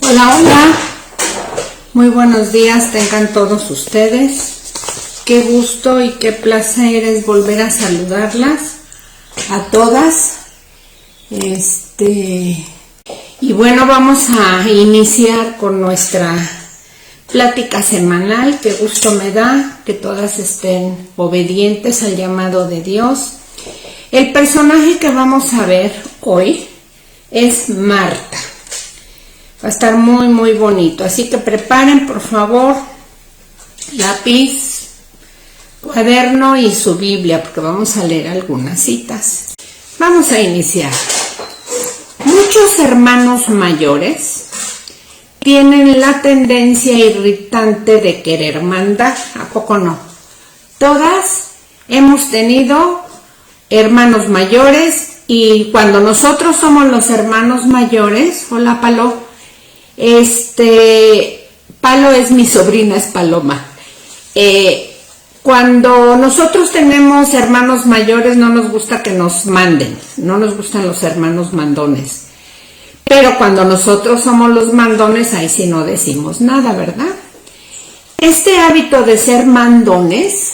Hola, hola, muy buenos días tengan todos ustedes. Qué gusto y qué placer es volver a saludarlas a todas. Y bueno, vamos a iniciar con nuestra plática semanal. Qué gusto me da que todas estén obedientes al llamado de Dios. El personaje que vamos a ver hoy es Marta. Va a estar muy bonito, así que preparen por favor lápiz, cuaderno y su Biblia, porque vamos a leer algunas citas. Vamos a iniciar. Muchos hermanos mayores tienen la tendencia irritante de querer mandar, ¿a poco no? Todas hemos tenido hermanos mayores y cuando nosotros somos los hermanos mayores, hola Palo, Palo es mi sobrina, es Paloma. Cuando nosotros tenemos hermanos mayores no nos gusta que nos manden, no nos gustan los hermanos mandones. Pero cuando nosotros somos los mandones, ahí sí no decimos nada, ¿verdad? Este hábito de ser mandones,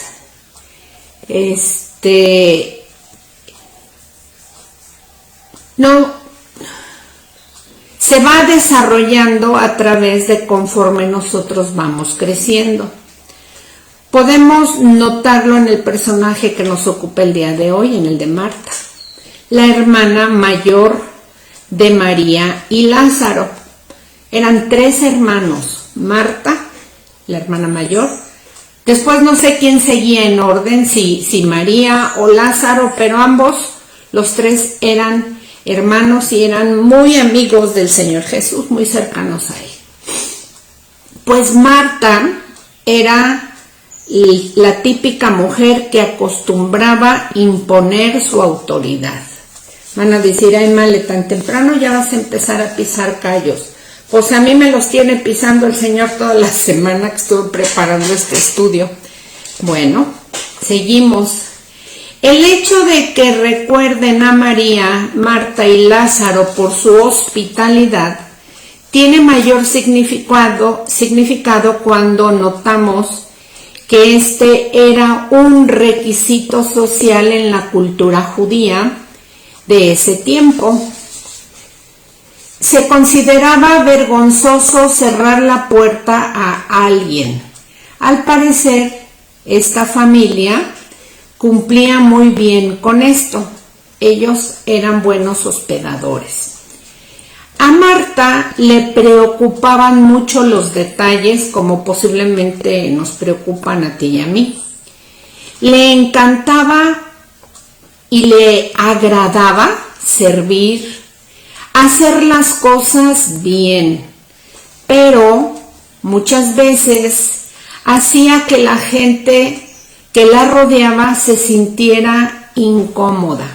se va desarrollando a través de conforme nosotros vamos creciendo. Podemos notarlo en el personaje que nos ocupa el día de hoy, en el de Marta, la hermana mayor de María y Lázaro. Eran 3 hermanos, Marta, la hermana mayor, después no sé quién seguía en orden, si María o Lázaro, pero ambos, los 3 eran hermanos y eran muy amigos del Señor Jesús, muy cercanos a él. Pues Marta era la típica mujer que acostumbraba imponer su autoridad. Van a decir, ay Male, tan temprano ya vas a empezar a pisar callos. Pues a mí me los tiene pisando el Señor toda la semana que estuve preparando este estudio. Bueno, seguimos. El hecho de que recuerden a María, Marta y Lázaro por su hospitalidad tiene mayor significado cuando notamos que este era un requisito social en la cultura judía de ese tiempo. Se consideraba vergonzoso cerrar la puerta a alguien. Al parecer, esta familia cumplía muy bien con esto. Ellos eran buenos hospedadores. A Marta le preocupaban mucho los detalles, como posiblemente nos preocupan a ti y a mí. Le encantaba y le agradaba servir, hacer las cosas bien, pero muchas veces hacía que la gente que la rodeaba se sintiera incómoda.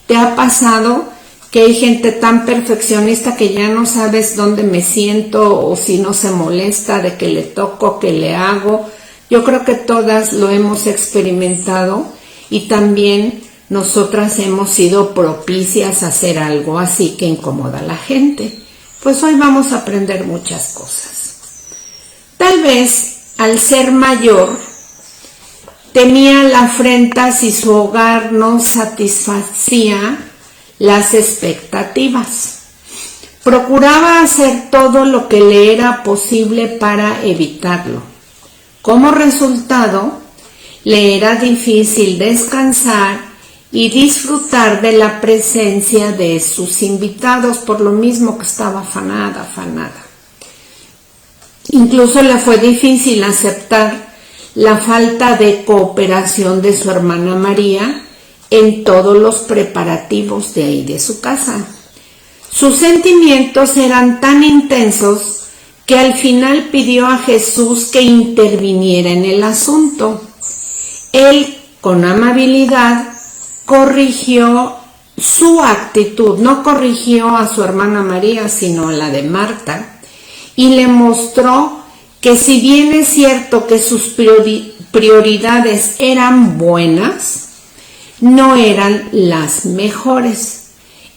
¿Te ha pasado que hay gente tan perfeccionista que ya no sabes dónde me siento o si no se molesta de que le toco, que le hago? Yo creo que todas lo hemos experimentado y también nosotras hemos sido propicias a hacer algo así que incomoda a la gente. Pues hoy vamos a aprender muchas cosas. Tal vez al ser mayor temía la afrenta si su hogar no satisfacía las expectativas. Procuraba hacer todo lo que le era posible para evitarlo. Como resultado, le era difícil descansar y disfrutar de la presencia de sus invitados, por lo mismo que estaba afanada. Incluso le fue difícil aceptar la falta de cooperación de su hermana María en todos los preparativos de ahí de su casa. Sus sentimientos eran tan intensos que al final pidió a Jesús que interviniera en el asunto. Él, con amabilidad, corrigió su actitud, no corrigió a su hermana María, sino a la de Marta, y le mostró que si bien es cierto que sus prioridades eran buenas, no eran las mejores.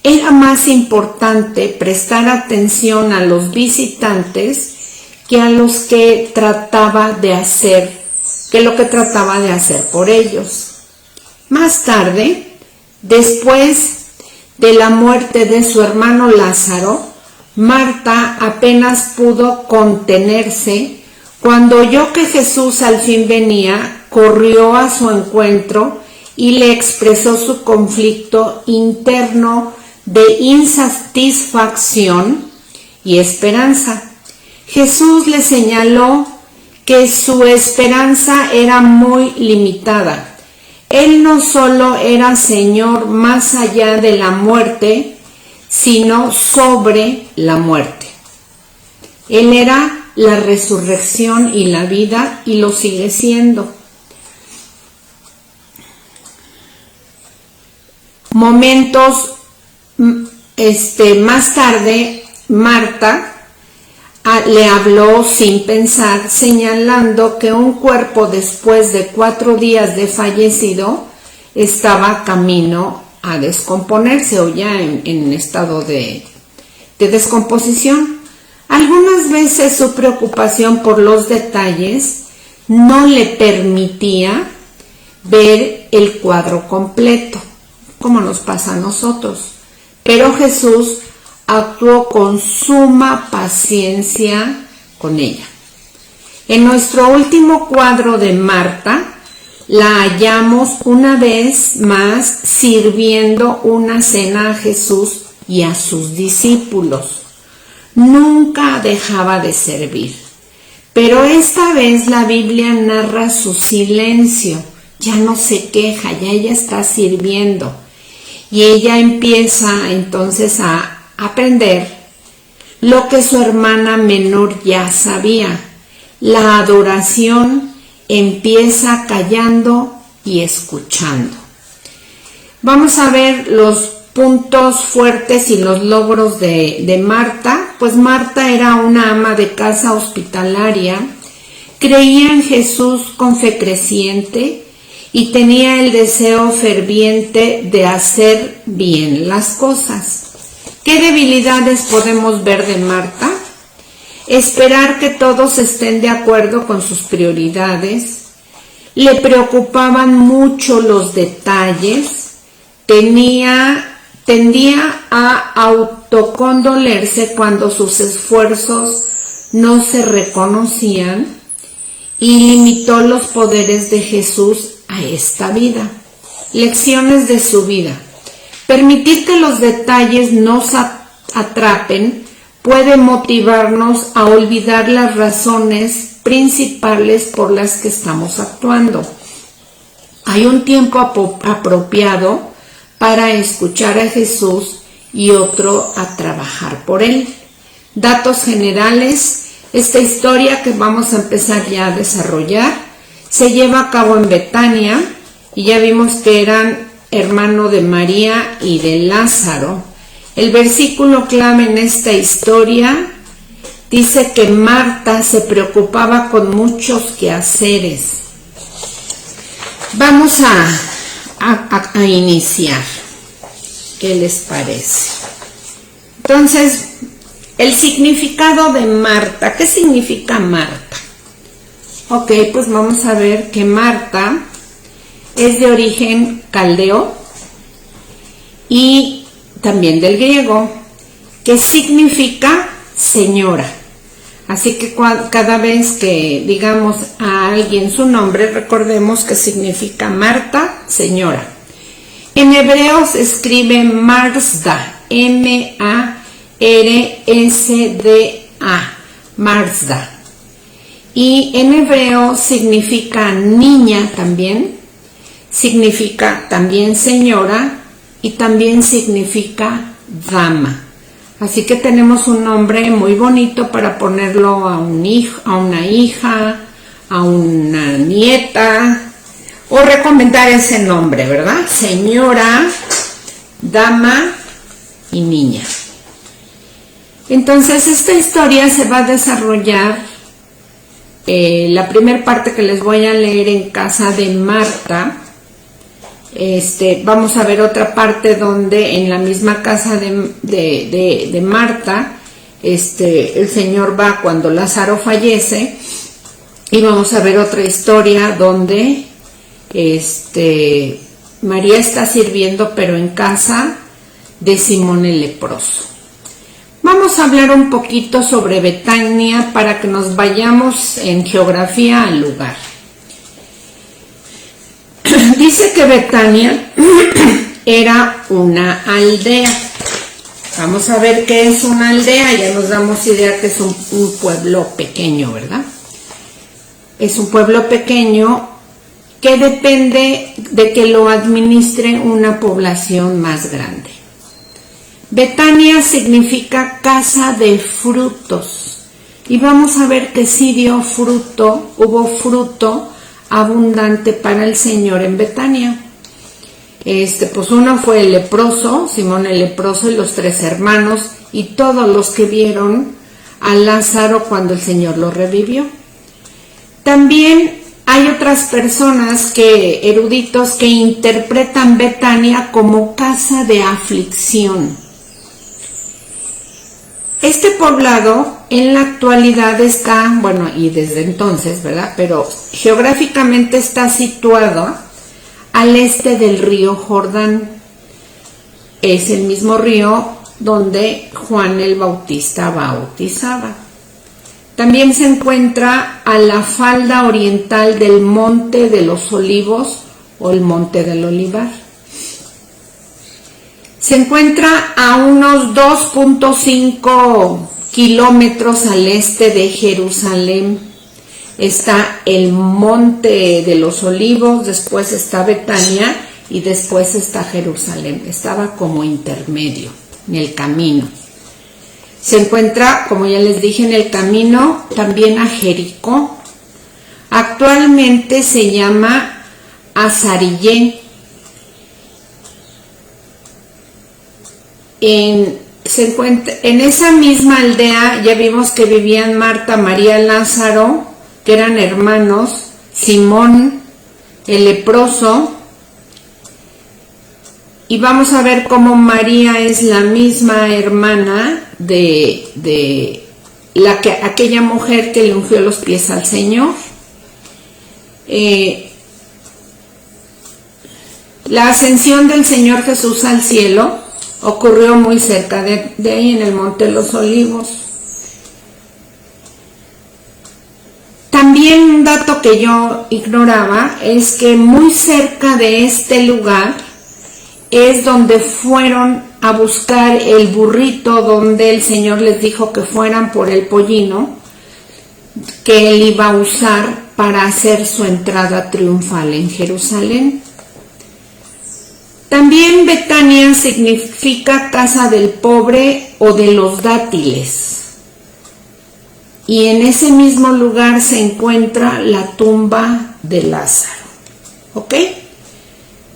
Era más importante prestar atención a los visitantes que a los que trataba de hacer, que lo que trataba de hacer por ellos. Más tarde, después de la muerte de su hermano Lázaro, Marta apenas pudo contenerse cuando oyó que Jesús al fin venía, corrió a su encuentro y le expresó su conflicto interno de insatisfacción y esperanza. Jesús le señaló que su esperanza era muy limitada. Él no solo era Señor más allá de la muerte, sino sobre la muerte. Él era la resurrección y la vida y lo sigue siendo. Momentos más tarde, Marta le habló sin pensar, señalando que un cuerpo después de 4 días de fallecido estaba camino a descomponerse o ya en estado de descomposición. Algunas veces su preocupación por los detalles no le permitía ver el cuadro completo, como nos pasa a nosotros. Pero Jesús actuó con suma paciencia con ella. En nuestro último cuadro de Marta, la hallamos una vez más sirviendo una cena a Jesús y a sus discípulos. Nunca dejaba de servir. Pero esta vez la Biblia narra su silencio. Ya no se queja, ya ella está sirviendo. Y ella empieza entonces a aprender lo que su hermana menor ya sabía. La adoración empieza callando y escuchando. Vamos a ver los puntos fuertes y los logros de Marta. Pues Marta era una ama de casa hospitalaria, creía en Jesús con fe creciente y tenía el deseo ferviente de hacer bien las cosas. ¿Qué debilidades podemos ver de Marta? Esperar que todos estén de acuerdo con sus prioridades. Le preocupaban mucho los detalles. Tendía a autocondolerse cuando sus esfuerzos no se reconocían y limitó los poderes de Jesús a esta vida. Lecciones de su vida. Permitir que los detalles nos atrapen puede motivarnos a olvidar las razones principales por las que estamos actuando. Hay un tiempo apropiado para escuchar a Jesús y otro a trabajar por él. Datos generales. Esta historia que vamos a empezar ya a desarrollar se lleva a cabo en Betania y ya vimos que eran hermano de María y de Lázaro. El versículo clave en esta historia dice que Marta se preocupaba con muchos quehaceres. Vamos a iniciar. ¿Qué les parece? Entonces, el significado de Marta. ¿Qué significa Marta? Ok, pues vamos a ver que Marta es de origen caldeo y también del griego, que significa señora. Así que cada vez que digamos a alguien su nombre, recordemos que significa Marta, señora. En hebreo se escribe Marsda, M-A-R-S-D-A, Marsda. Y en hebreo significa niña también, significa también señora y también significa dama. Así que tenemos un nombre muy bonito para ponerlo a un hijo, a una hija, a una nieta, o recomendar ese nombre, ¿verdad? Señora, dama y niña. Entonces esta historia se va a desarrollar, la primera parte que les voy a leer en casa de Marta, Vamos a ver otra parte donde en la misma casa de Marta, el Señor va cuando Lázaro fallece, y vamos a ver otra historia donde María está sirviendo, pero en casa de Simón el leproso. Vamos a hablar un poquito sobre Betania para que nos vayamos en geografía al lugar. Dice que Betania era una aldea. Vamos a ver qué es una aldea, ya nos damos idea que es un pueblo pequeño, ¿verdad? Es un pueblo pequeño que depende de que lo administre una población más grande. Betania significa casa de frutos, y vamos a ver que sí dio fruto, hubo fruto abundante para el Señor en Betania. Pues uno fue el leproso, Simón el leproso, y los 3 hermanos, y todos los que vieron a Lázaro cuando el Señor lo revivió. También hay otras personas, eruditos, que interpretan Betania como casa de aflicción. Este poblado en la actualidad está, bueno, y desde entonces, ¿verdad? Pero geográficamente está situado al este del río Jordán. Es el mismo río donde Juan el Bautista bautizaba. También se encuentra a la falda oriental del Monte de los Olivos o el Monte del Olivar. Se encuentra a unos 2.5 kilómetros al este de Jerusalén. Está el Monte de los Olivos, después está Betania y después está Jerusalén. Estaba como intermedio, en el camino. Se encuentra, como ya les dije, en el camino también a Jericó. Actualmente se llama Azarillén. Se encuentra en esa misma aldea. Ya vimos que vivían Marta, María, Lázaro, que eran hermanos, Simón el leproso, y vamos a ver cómo María es la misma hermana de aquella mujer que le ungió los pies al Señor. La ascensión del Señor Jesús al cielo ocurrió muy cerca de ahí, en el Monte de los Olivos. También un dato que yo ignoraba es que muy cerca de este lugar es donde fueron a buscar el burrito, donde el Señor les dijo que fueran por el pollino que Él iba a usar para hacer su entrada triunfal en Jerusalén. También Betania significa casa del pobre o de los dátiles. Y en ese mismo lugar se encuentra la tumba de Lázaro. ¿Ok?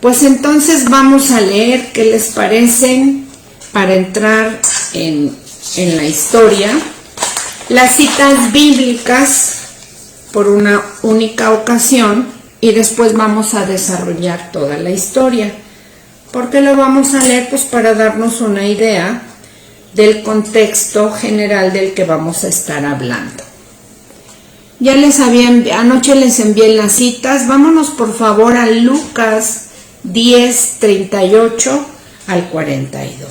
Pues entonces vamos a leer qué les parecen para entrar en la historia. Las citas bíblicas por una única ocasión y después vamos a desarrollar toda la historia. ¿Por qué lo vamos a leer? Pues para darnos una idea del contexto general del que vamos a estar hablando. Ya anoche les envié las citas. Vámonos por favor a Lucas 10, 38 al 42.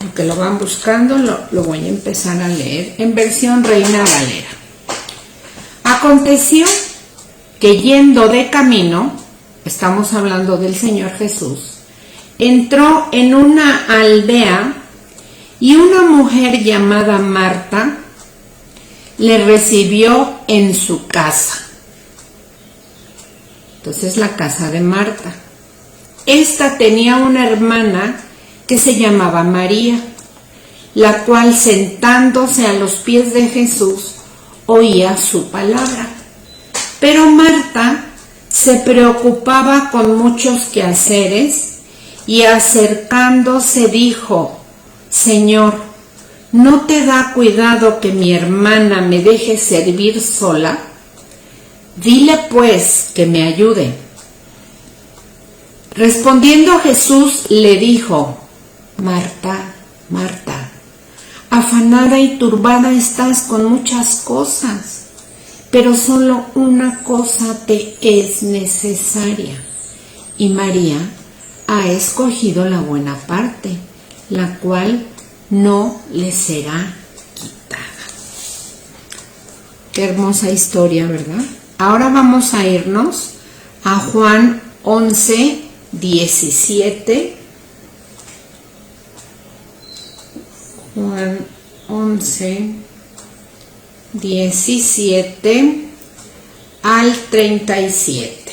Aunque lo van buscando, lo voy a empezar a leer en versión Reina Valera. Aconteció que yendo de camino, estamos hablando del Señor Jesús, entró en una aldea y una mujer llamada Marta le recibió en su casa. Entonces, la casa de Marta. Esta tenía una hermana que se llamaba María, la cual, sentándose a los pies de Jesús, oía su palabra. Pero Marta se preocupaba con muchos quehaceres y acercándose dijo: Señor, ¿no te da cuidado que mi hermana me deje servir sola? Dile pues que me ayude. Respondiendo Jesús le dijo: Marta, Marta, afanada y turbada estás con muchas cosas, pero solo una cosa te es necesaria. Y María ha escogido la buena parte, la cual no le será quitada. Qué hermosa historia, ¿verdad? Ahora vamos a irnos a Juan 11, 17. Juan 11, 17 al 37.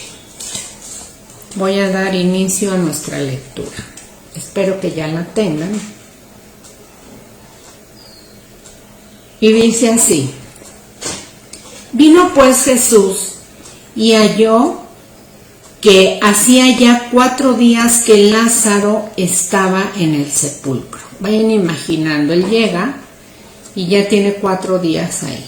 Voy a dar inicio a nuestra lectura. Espero que ya la tengan. Y dice así: Vino pues Jesús y halló que hacía ya 4 días que Lázaro estaba en el sepulcro. Vayan imaginando, él llega y ya tiene 4 días ahí.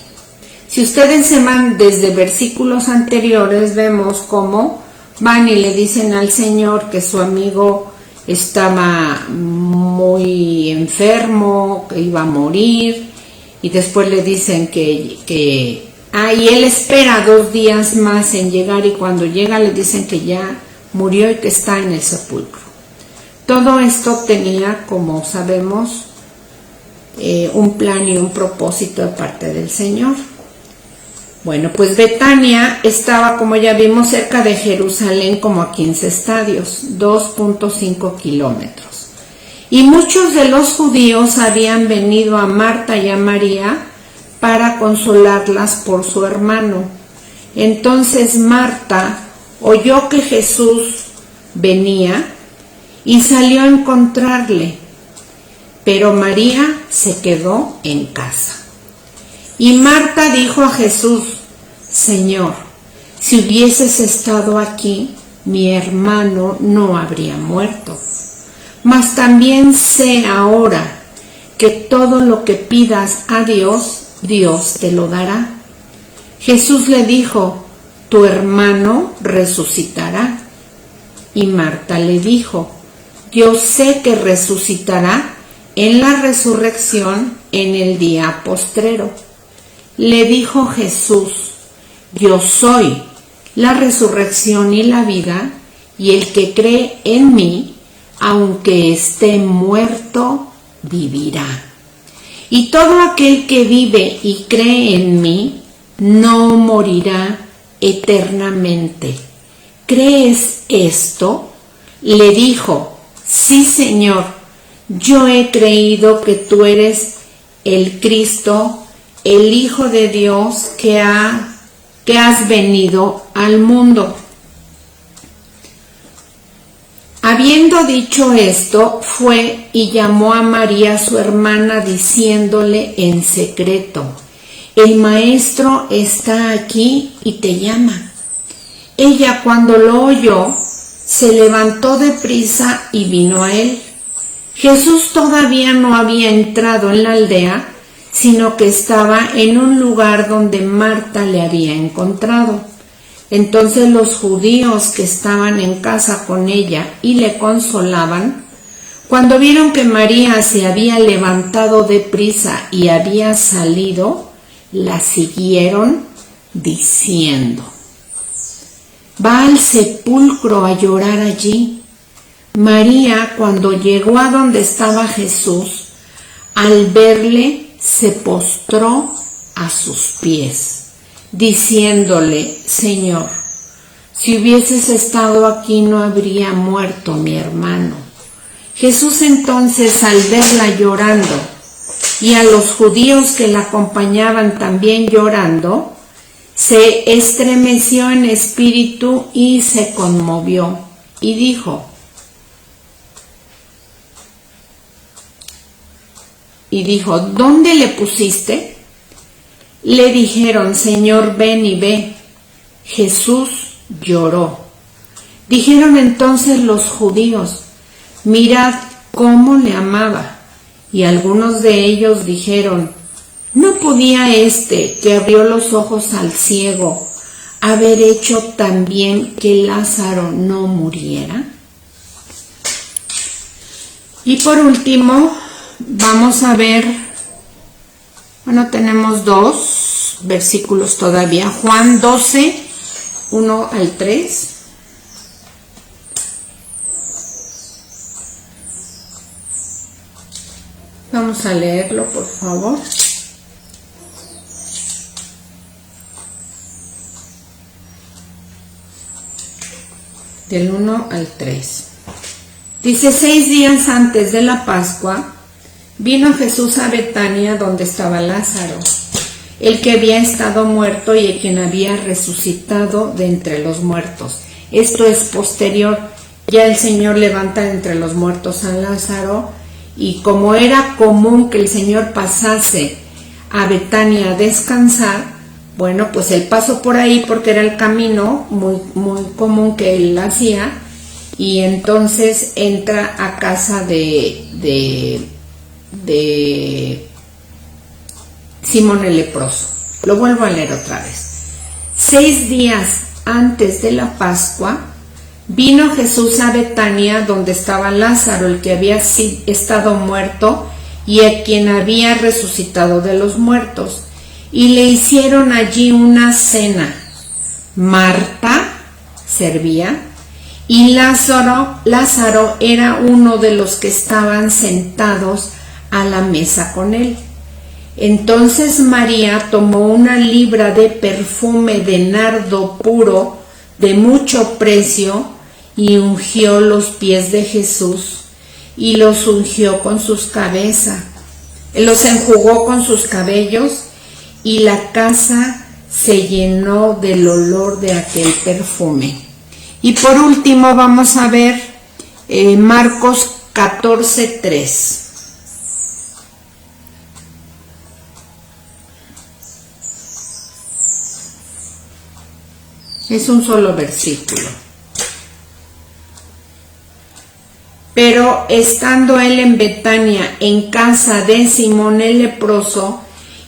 Si ustedes se van desde versículos anteriores, vemos cómo van y le dicen al Señor que su amigo estaba muy enfermo, que iba a morir, y después le dicen que y él espera 2 días más en llegar, y cuando llega le dicen que ya murió y que está en el sepulcro. Todo esto tenía, como sabemos, un plan y un propósito de parte del Señor. Bueno, pues Betania estaba, como ya vimos, cerca de Jerusalén, como a 15 estadios, 2.5 kilómetros. Y muchos de los judíos habían venido a Marta y a María para consolarlas por su hermano. Entonces Marta oyó que Jesús venía y salió a encontrarle, pero María se quedó en casa. Y Marta dijo a Jesús: Señor, si hubieses estado aquí, mi hermano no habría muerto. Mas también sé ahora que todo lo que pidas a Dios, Dios te lo dará. Jesús le dijo: tu hermano resucitará. Y Marta le dijo: yo sé que resucitará en la resurrección en el día postrero. Le dijo Jesús: yo soy la resurrección y la vida, y el que cree en mí, aunque esté muerto, vivirá. Y todo aquel que vive y cree en mí, no morirá eternamente. ¿Crees esto? Le dijo: sí, Señor, yo he creído que tú eres el Cristo, el Hijo de Dios que has venido al mundo. Habiendo dicho esto, fue y llamó a María su hermana, diciéndole en secreto: el maestro está aquí y te llama. Ella, cuando lo oyó, se levantó deprisa y vino a él. Jesús todavía no había entrado en la aldea, sino que estaba en un lugar donde Marta le había encontrado. Entonces los judíos que estaban en casa con ella y le consolaban, cuando vieron que María se había levantado deprisa y había salido, la siguieron diciendo: va al sepulcro a llorar allí. María, cuando llegó a donde estaba Jesús, al verle, se postró a sus pies, diciéndole: Señor, si hubieses estado aquí no habría muerto mi hermano. Jesús entonces, al verla llorando y a los judíos que la acompañaban también llorando, se estremeció en espíritu y se conmovió y dijo: ¿dónde le pusiste? Le dijeron: Señor, ven y ve. Jesús lloró. Dijeron entonces los judíos: mirad cómo le amaba. Y algunos de ellos dijeron: ¿no podía este que abrió los ojos al ciego haber hecho también que Lázaro no muriera? Y por último, vamos a ver, bueno, tenemos 2 versículos todavía, Juan 12, 1 al 3. Vamos a leerlo, por favor. Del 1 al 3. Dice: 6 días antes de la Pascua, vino Jesús a Betania, donde estaba Lázaro, el que había estado muerto y el quien había resucitado de entre los muertos. Esto es posterior. Ya el Señor levanta de entre los muertos a Lázaro, y como era común que el Señor pasase a Betania a descansar, bueno, pues él pasó por ahí porque era el camino muy común que él hacía, y entonces entra a casa de Simón el leproso. Lo vuelvo a leer otra vez. 6 días antes de la Pascua, vino Jesús a Betania, donde estaba Lázaro, el que había estado muerto y a quien había resucitado de los muertos, y le hicieron allí una cena. Marta servía, y Lázaro era uno de los que estaban sentados a la mesa con él. Entonces María tomó una libra de perfume de nardo puro de mucho precio y ungió los pies de Jesús y los ungió con sus cabezas. Los enjugó con sus cabellos, y la casa se llenó del olor de aquel perfume. Y por último vamos a ver Marcos 14:3. Es un solo versículo. Pero estando él en Betania, en casa de Simón el leproso,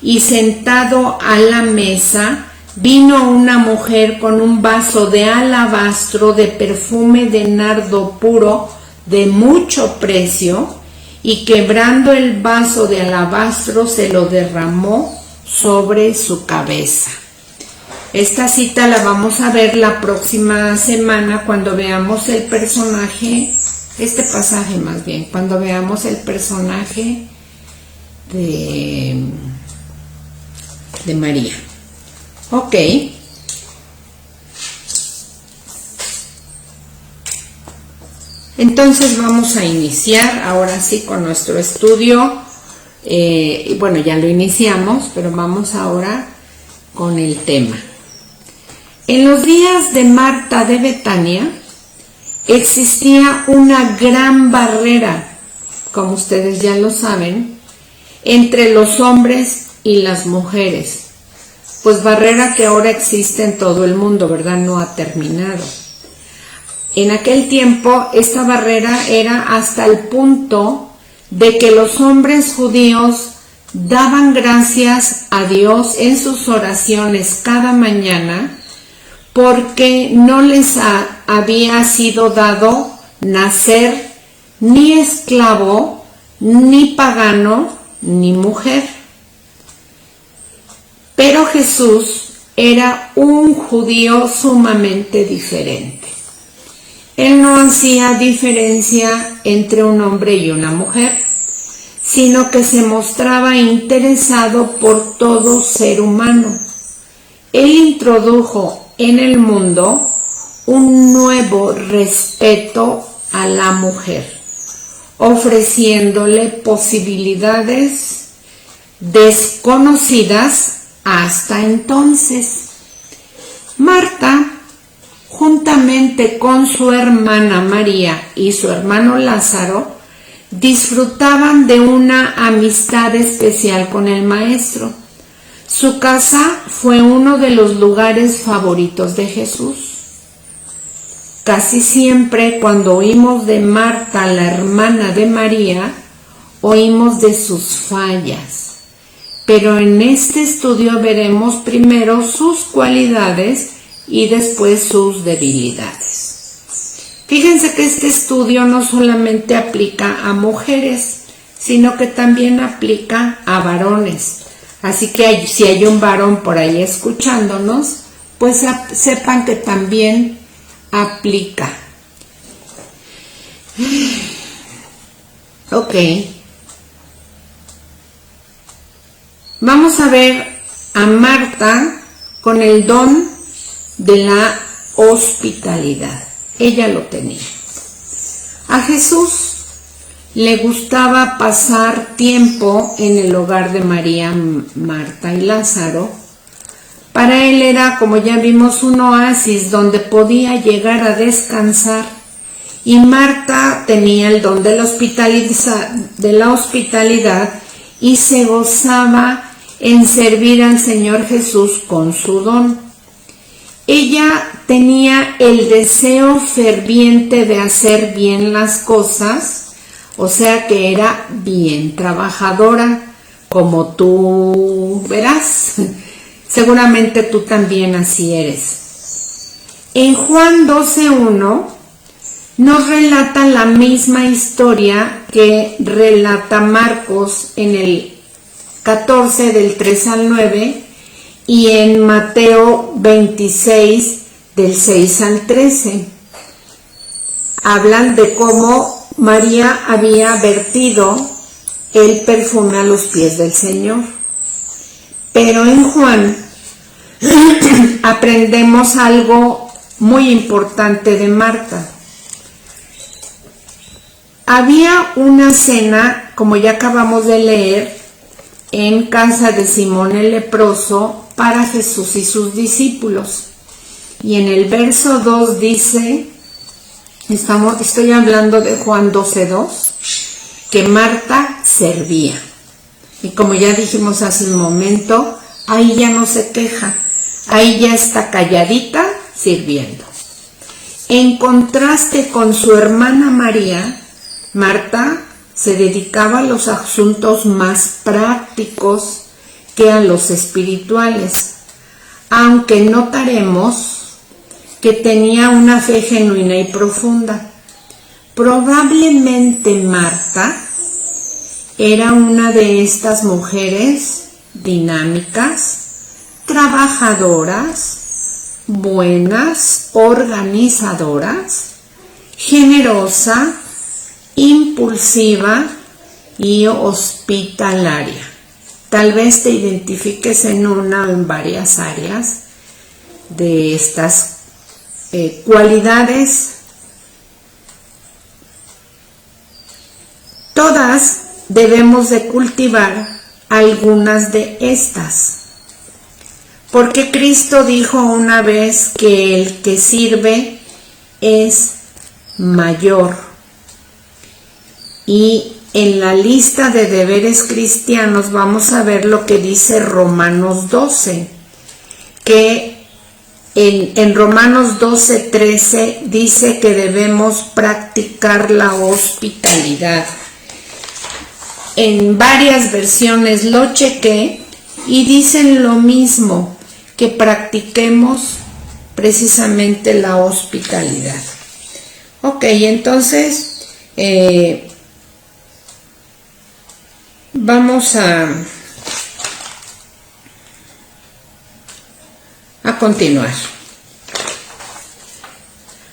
y sentado a la mesa, vino una mujer con un vaso de alabastro de perfume de nardo puro de mucho precio, y quebrando el vaso de alabastro se lo derramó sobre su cabeza. Esta cita la vamos a ver la próxima semana cuando veamos el personaje, este pasaje más bien, cuando veamos el personaje de María. Ok. Entonces vamos a iniciar ahora sí con nuestro estudio. Bueno, ya lo iniciamos, pero vamos ahora con el tema. En los días de Marta de Betania existía una gran barrera, como ustedes ya lo saben, entre los hombres y las mujeres. Pues barrera que ahora existe en todo el mundo, ¿verdad? No ha terminado. En aquel tiempo esta barrera era hasta el punto de que los hombres judíos daban gracias a Dios en sus oraciones cada mañana porque no les había sido dado nacer ni esclavo, ni pagano, ni mujer. Pero Jesús era un judío sumamente diferente. Él no hacía diferencia entre un hombre y una mujer, sino que se mostraba interesado por todo ser humano. Él introdujo en el mundo un nuevo respeto a la mujer, ofreciéndole posibilidades desconocidas hasta entonces. Marta, juntamente con su hermana María y su hermano Lázaro, disfrutaban de una amistad especial con el Maestro. Su casa fue uno de los lugares favoritos de Jesús. Casi siempre cuando oímos de Marta, la hermana de María, oímos de sus fallas. Pero en este estudio veremos primero sus cualidades y después sus debilidades. Fíjense que este estudio no solamente aplica a mujeres, sino que también aplica a varones. Así que si hay un varón por ahí escuchándonos, pues sepan que también aplica. Ok. Vamos a ver a Marta con el don de la hospitalidad. Ella lo tenía. A Jesús le gustaba pasar tiempo en el hogar de María, Marta y Lázaro. Para él era, como ya vimos, un oasis donde podía llegar a descansar. Y Marta tenía el don de la hospitalidad y se gozaba en servir al Señor Jesús con su don. Ella tenía el deseo ferviente de hacer bien las cosas, o sea que era bien trabajadora, como tú verás. Seguramente tú también así eres. En Juan 12:1 nos relata la misma historia que relata Marcos en el 14 del 3 al 9 y en Mateo 26 del 6 al 13. Hablan de cómo María había vertido el perfume a los pies del Señor. Pero en Juan aprendemos algo muy importante de Marta. Había una cena, como ya acabamos de leer, en casa de Simón el leproso para Jesús y sus discípulos. Y en el verso 2 dice, estoy hablando de Juan 12:2, que Marta servía. Y como ya dijimos hace un momento, ahí ya no se queja, ahí ya está calladita sirviendo. En contraste con su hermana María, Marta se dedicaba a los asuntos más prácticos que a los espirituales, aunque notaremos que tenía una fe genuina y profunda. Probablemente Marta era una de estas mujeres dinámicas, trabajadoras, buenas, organizadoras, generosa, impulsiva y hospitalaria. Tal vez te identifiques en una o en varias áreas de estas cualidades. Todas debemos de cultivar algunas de estas, porque Cristo dijo una vez que el que sirve es mayor. Y en la lista de deberes cristianos vamos a ver lo que dice Romanos 12, que en Romanos 12:13 dice que debemos practicar la hospitalidad. En varias versiones lo chequé y dicen lo mismo, que practiquemos precisamente la hospitalidad. Ok, entonces vamos a continuar.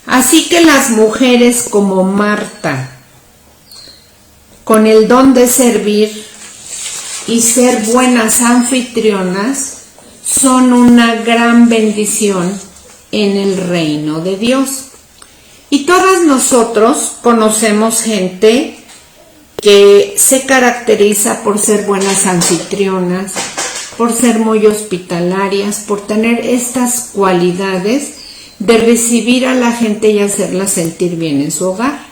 Así que las mujeres como Marta, con el don de servir y ser buenas anfitrionas, son una gran bendición en el reino de Dios. Y todas nosotros conocemos gente que se caracteriza por ser buenas anfitrionas, por ser muy hospitalarias, por tener estas cualidades de recibir a la gente y hacerla sentir bien en su hogar.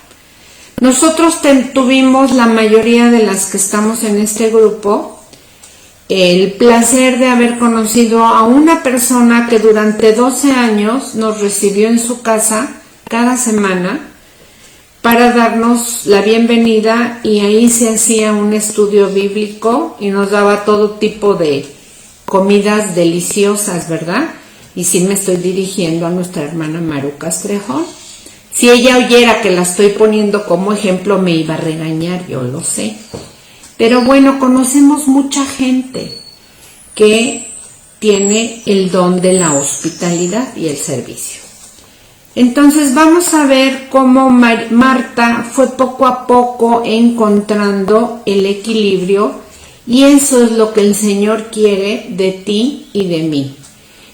Nosotros tuvimos, la mayoría de las que estamos en este grupo, el placer de haber conocido a una persona que durante 12 años nos recibió en su casa cada semana para darnos la bienvenida, y ahí se hacía un estudio bíblico y nos daba todo tipo de comidas deliciosas, ¿verdad? Y sí me estoy dirigiendo a nuestra hermana Maru Castrejón. Si ella oyera que la estoy poniendo como ejemplo, me iba a regañar, yo lo sé. Pero bueno, conocemos mucha gente que tiene el don de la hospitalidad y el servicio. Entonces vamos a ver cómo Marta fue poco a poco encontrando el equilibrio, y eso es lo que el Señor quiere de ti y de mí.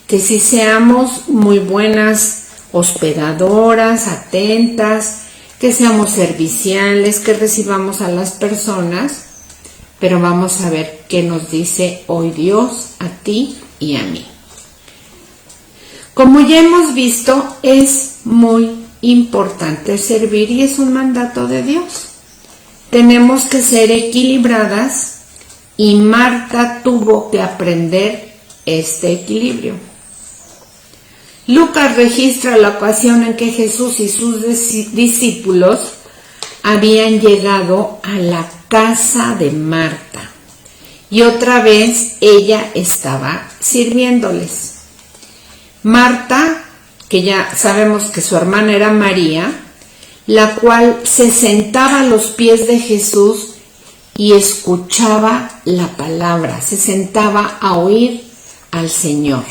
Que si seamos muy buenas hospedadoras, atentas, que seamos serviciales, que recibamos a las personas, pero vamos a ver qué nos dice hoy Dios a ti y a mí. Como ya hemos visto, es muy importante servir y es un mandato de Dios. Tenemos que ser equilibradas y Marta tuvo que aprender este equilibrio. Lucas registra la ocasión en que Jesús y sus discípulos habían llegado a la casa de Marta y otra vez ella estaba sirviéndoles. Marta, que ya sabemos que su hermana era María, la cual se sentaba a los pies de Jesús y escuchaba la palabra, se sentaba a oír al Señor.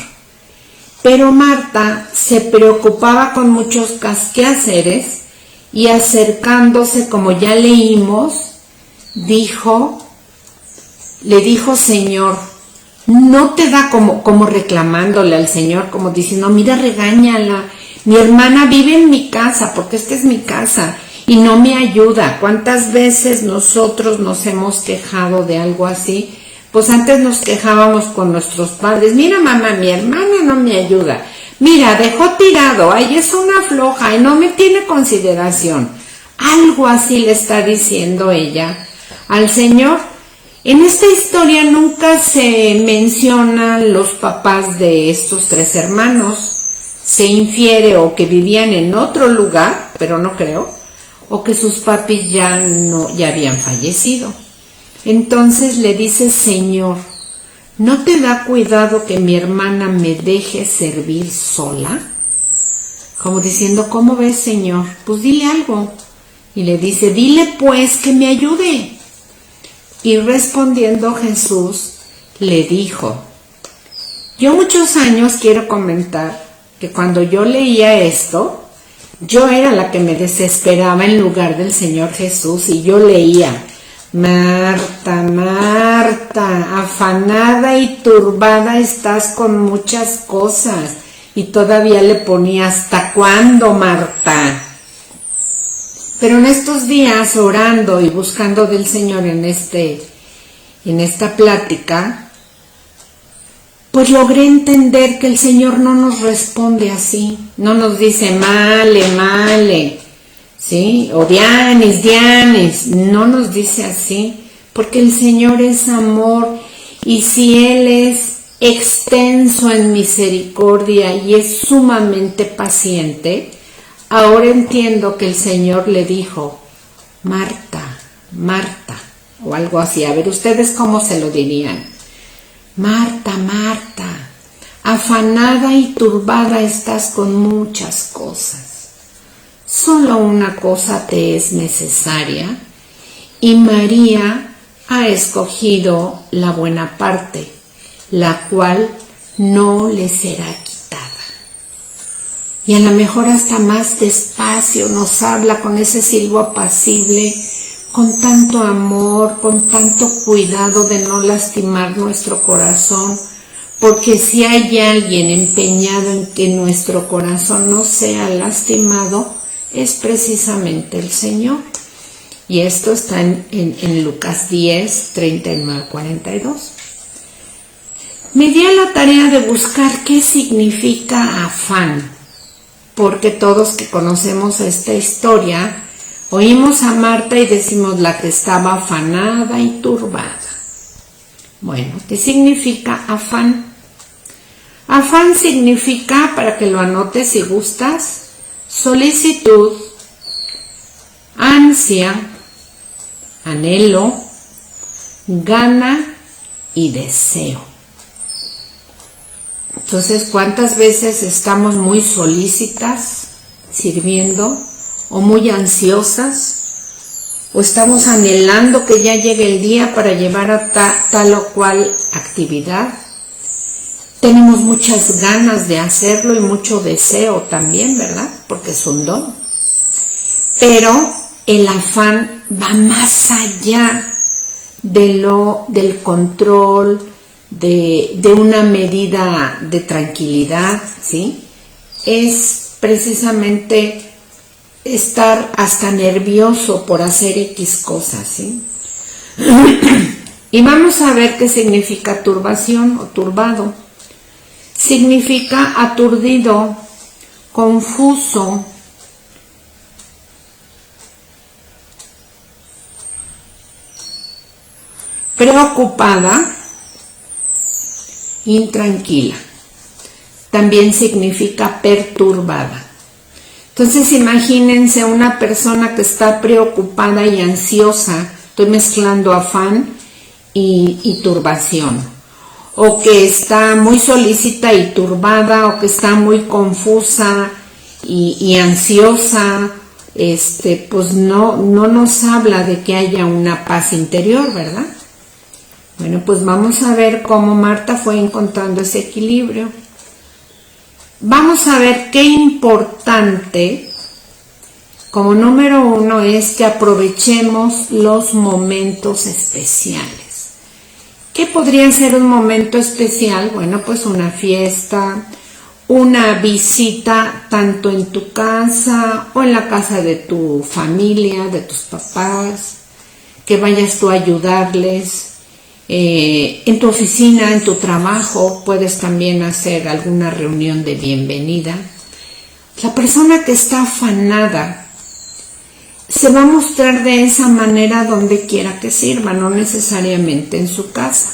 Pero Marta se preocupaba con muchos quehaceres y acercándose, como ya leímos, le dijo, Señor, no te da como reclamándole al Señor, como diciendo, mira, regáñala, mi hermana vive en mi casa, porque esta es mi casa, y no me ayuda. ¿Cuántas veces nosotros nos hemos quejado de algo así? Pues antes nos quejábamos con nuestros padres, mira mamá, mi hermana no me ayuda, mira, dejó tirado, ay, es una floja y no me tiene consideración. Algo así le está diciendo ella al Señor. En esta historia nunca se mencionan los papás de estos tres hermanos. Se infiere o que vivían en otro lugar, pero no creo, o que sus papis ya habían fallecido. Entonces le dice, Señor, ¿no te da cuidado que mi hermana me deje servir sola? Como diciendo, ¿cómo ves, Señor? Pues dile algo. Y le dice, dile pues que me ayude. Y respondiendo Jesús le dijo, yo muchos años quiero comentar que cuando yo leía esto, yo era la que me desesperaba en lugar del Señor Jesús y yo leía, Marta, Marta, afanada y turbada estás con muchas cosas. Y todavía le ponía, ¿hasta cuándo, Marta? Pero en estos días, orando y buscando del Señor en esta plática, pues logré entender que el Señor no nos responde así, no nos dice male, ¿sí? O Dianis, no nos dice así, porque el Señor es amor y si Él es extenso en misericordia y es sumamente paciente, ahora entiendo que el Señor le dijo, Marta, Marta, o algo así. A ver, ¿ustedes cómo se lo dirían? Marta, Marta, afanada y turbada estás con muchas cosas. Solo una cosa te es necesaria y María ha escogido la buena parte, la cual no le será quitada. Y a lo mejor hasta más despacio nos habla con ese silbo apacible, con tanto amor, con tanto cuidado de no lastimar nuestro corazón, porque si hay alguien empeñado en que nuestro corazón no sea lastimado, es precisamente el Señor. Y esto está en Lucas 10, 39-42. Me di a la tarea de buscar qué significa afán, porque todos que conocemos esta historia, oímos a Marta y decimos la que estaba afanada y turbada. Bueno, ¿qué significa afán? Afán significa, para que lo anotes si gustas, solicitud, ansia, anhelo, gana y deseo. Entonces, ¿cuántas veces estamos muy solícitas sirviendo o muy ansiosas? ¿O estamos anhelando que ya llegue el día para llevar a tal o cual actividad? Tenemos muchas ganas de hacerlo y mucho deseo también, ¿verdad? Porque es un don. Pero el afán va más allá del control, de una medida de tranquilidad, ¿sí? Es precisamente estar hasta nervioso por hacer X cosas, ¿sí? Y vamos a ver qué significa turbación o turbado. Significa aturdido, confuso, preocupada, intranquila. También significa perturbada. Entonces imagínense una persona que está preocupada y ansiosa, estoy mezclando afán y turbación, o que está muy solícita y turbada, o que está muy confusa y ansiosa, pues no nos habla de que haya una paz interior, ¿verdad? Bueno, pues vamos a ver cómo Marta fue encontrando ese equilibrio. Vamos a ver qué importante, como número 1, es que aprovechemos los momentos especiales. ¿Qué podría ser un momento especial? Bueno, pues una fiesta, una visita tanto en tu casa o en la casa de tu familia, de tus papás, que vayas tú a ayudarles. En tu oficina, en tu trabajo, puedes también hacer alguna reunión de bienvenida. La persona que está afanada se va a mostrar de esa manera donde quiera que sirva, no necesariamente en su casa.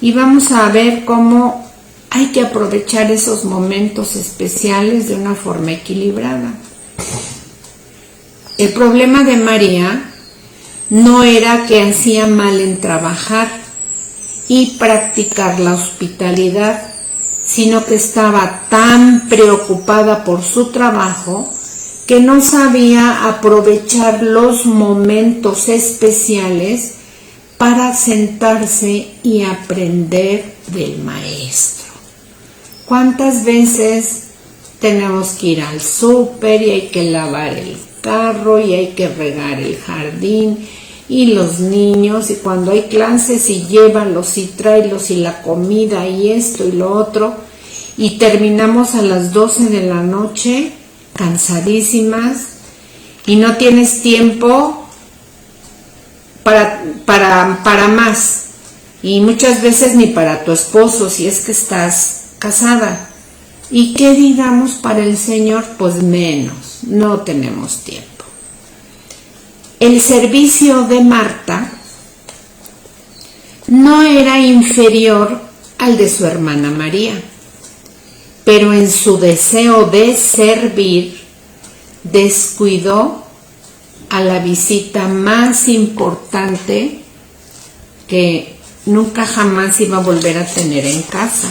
Y vamos a ver cómo hay que aprovechar esos momentos especiales de una forma equilibrada. El problema de María no era que hacía mal en trabajar y practicar la hospitalidad, sino que estaba tan preocupada por su trabajo que no sabía aprovechar los momentos especiales para sentarse y aprender del maestro. ¿Cuántas veces tenemos que ir al súper y hay que lavar el carro y hay que regar el jardín y los niños, y cuando hay clases y llévalos y tráelos y la comida y esto y lo otro, y terminamos a las 12 de la noche cansadísimas y no tienes tiempo para más, y muchas veces ni para tu esposo si es que estás casada. ¿Y qué digamos para el Señor? Pues menos, no tenemos tiempo. El servicio de Marta no era inferior al de su hermana María, pero en su deseo de servir descuidó a la visita más importante que nunca jamás iba a volver a tener en casa,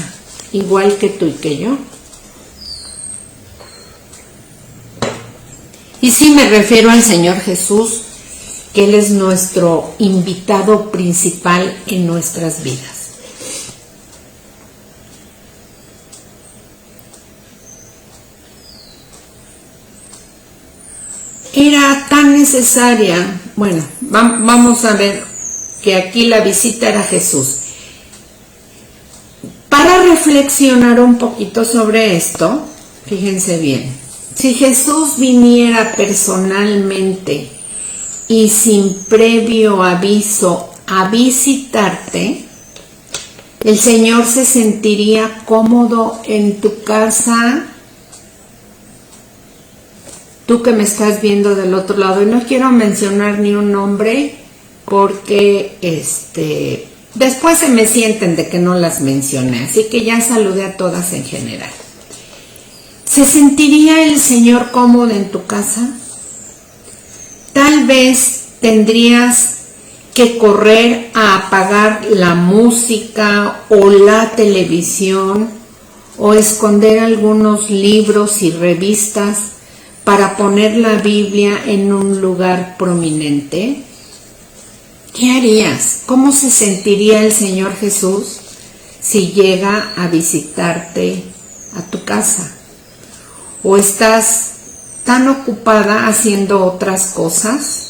igual que tú y que yo. Y sí me refiero al Señor Jesús, que Él es nuestro invitado principal en nuestras vidas. Era tan necesaria, bueno, vamos a ver que aquí la visita era Jesús. Para reflexionar un poquito sobre esto, fíjense bien, si Jesús viniera personalmente y sin previo aviso a visitarte, el Señor se sentiría cómodo en tu casa. Tú que me estás viendo del otro lado, y no quiero mencionar ni un nombre porque después se me sienten de que no las mencioné, así que ya saludé a todas en general. ¿Se sentiría el Señor cómodo en tu casa? Tal vez tendrías que correr a apagar la música o la televisión o esconder algunos libros y revistas para poner la Biblia en un lugar prominente? ¿Qué harías? ¿Cómo se sentiría el Señor Jesús si llega a visitarte a tu casa? ¿O estás tan ocupada haciendo otras cosas?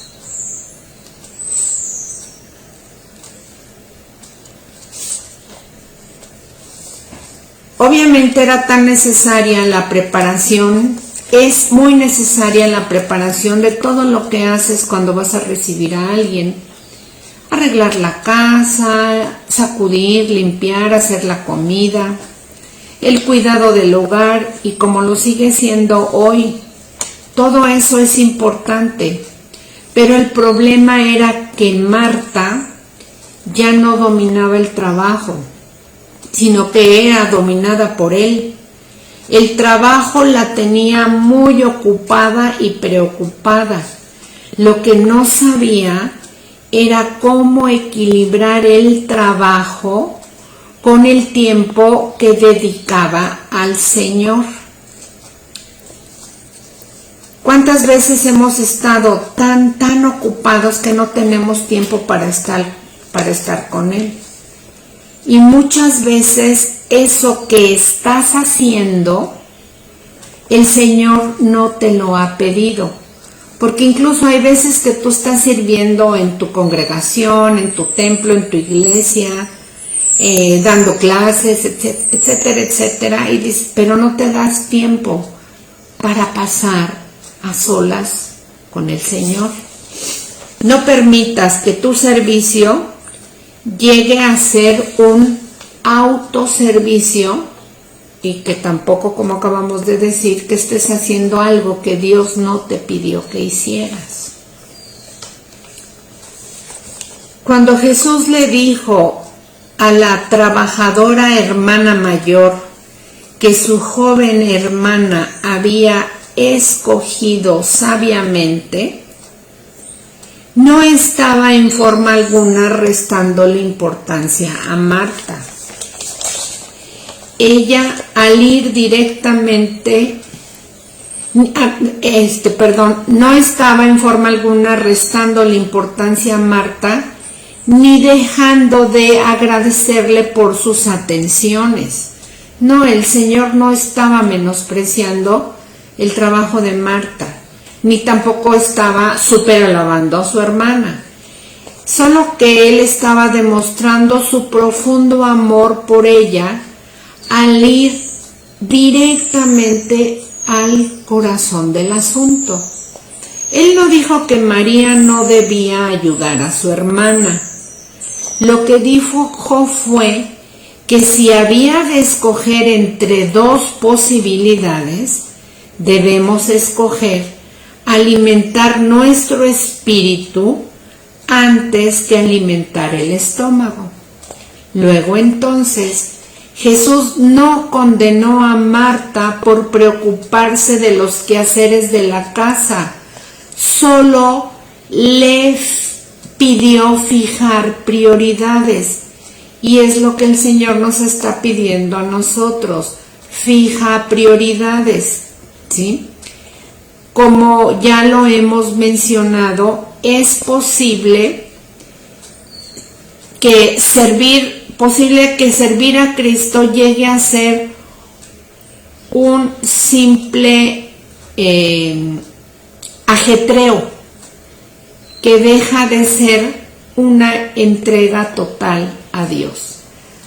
Obviamente era tan necesaria la preparación, es muy necesaria la preparación de todo lo que haces cuando vas a recibir a alguien. Arreglar la casa, sacudir, limpiar, hacer la comida, el cuidado del hogar y como lo sigue siendo hoy. Todo eso es importante, pero el problema era que Marta ya no dominaba el trabajo, sino que era dominada por él. El trabajo la tenía muy ocupada y preocupada. Lo que no sabía era cómo equilibrar el trabajo con el tiempo que dedicaba al Señor. ¿Cuántas veces hemos estado tan ocupados que no tenemos tiempo para estar con Él? Y muchas veces eso que estás haciendo, el Señor no te lo ha pedido. Porque incluso hay veces que tú estás sirviendo en tu congregación, en tu templo, en tu iglesia, dando clases, etcétera, etcétera, y dices, pero no te das tiempo para pasar a solas con el Señor. No permitas que tu servicio llegue a ser un autoservicio y que tampoco, como acabamos de decir, que estés haciendo algo que Dios no te pidió que hicieras. Cuando Jesús le dijo a la trabajadora hermana mayor que su joven hermana había escogido sabiamente, no estaba en forma alguna restándole importancia a Marta. Ella, al ir directamente, no estaba en forma alguna restándole importancia a Marta, ni dejando de agradecerle por sus atenciones. No, el Señor no estaba menospreciando el trabajo de Marta, ni tampoco estaba súper alabando a su hermana, solo que Él estaba demostrando su profundo amor por ella al ir directamente al corazón del asunto. Él no dijo que María no debía ayudar a su hermana. Lo que dijo fue que si había de escoger entre dos posibilidades, debemos escoger alimentar nuestro espíritu antes que alimentar el estómago. Luego entonces, Jesús no condenó a Marta por preocuparse de los quehaceres de la casa, solo le pidió fijar prioridades. Y es lo que el Señor nos está pidiendo a nosotros, fija prioridades, ¿sí? Como ya lo hemos mencionado, es posible que servir a Cristo llegue a ser un simple ajetreo que deja de ser una entrega total a Dios.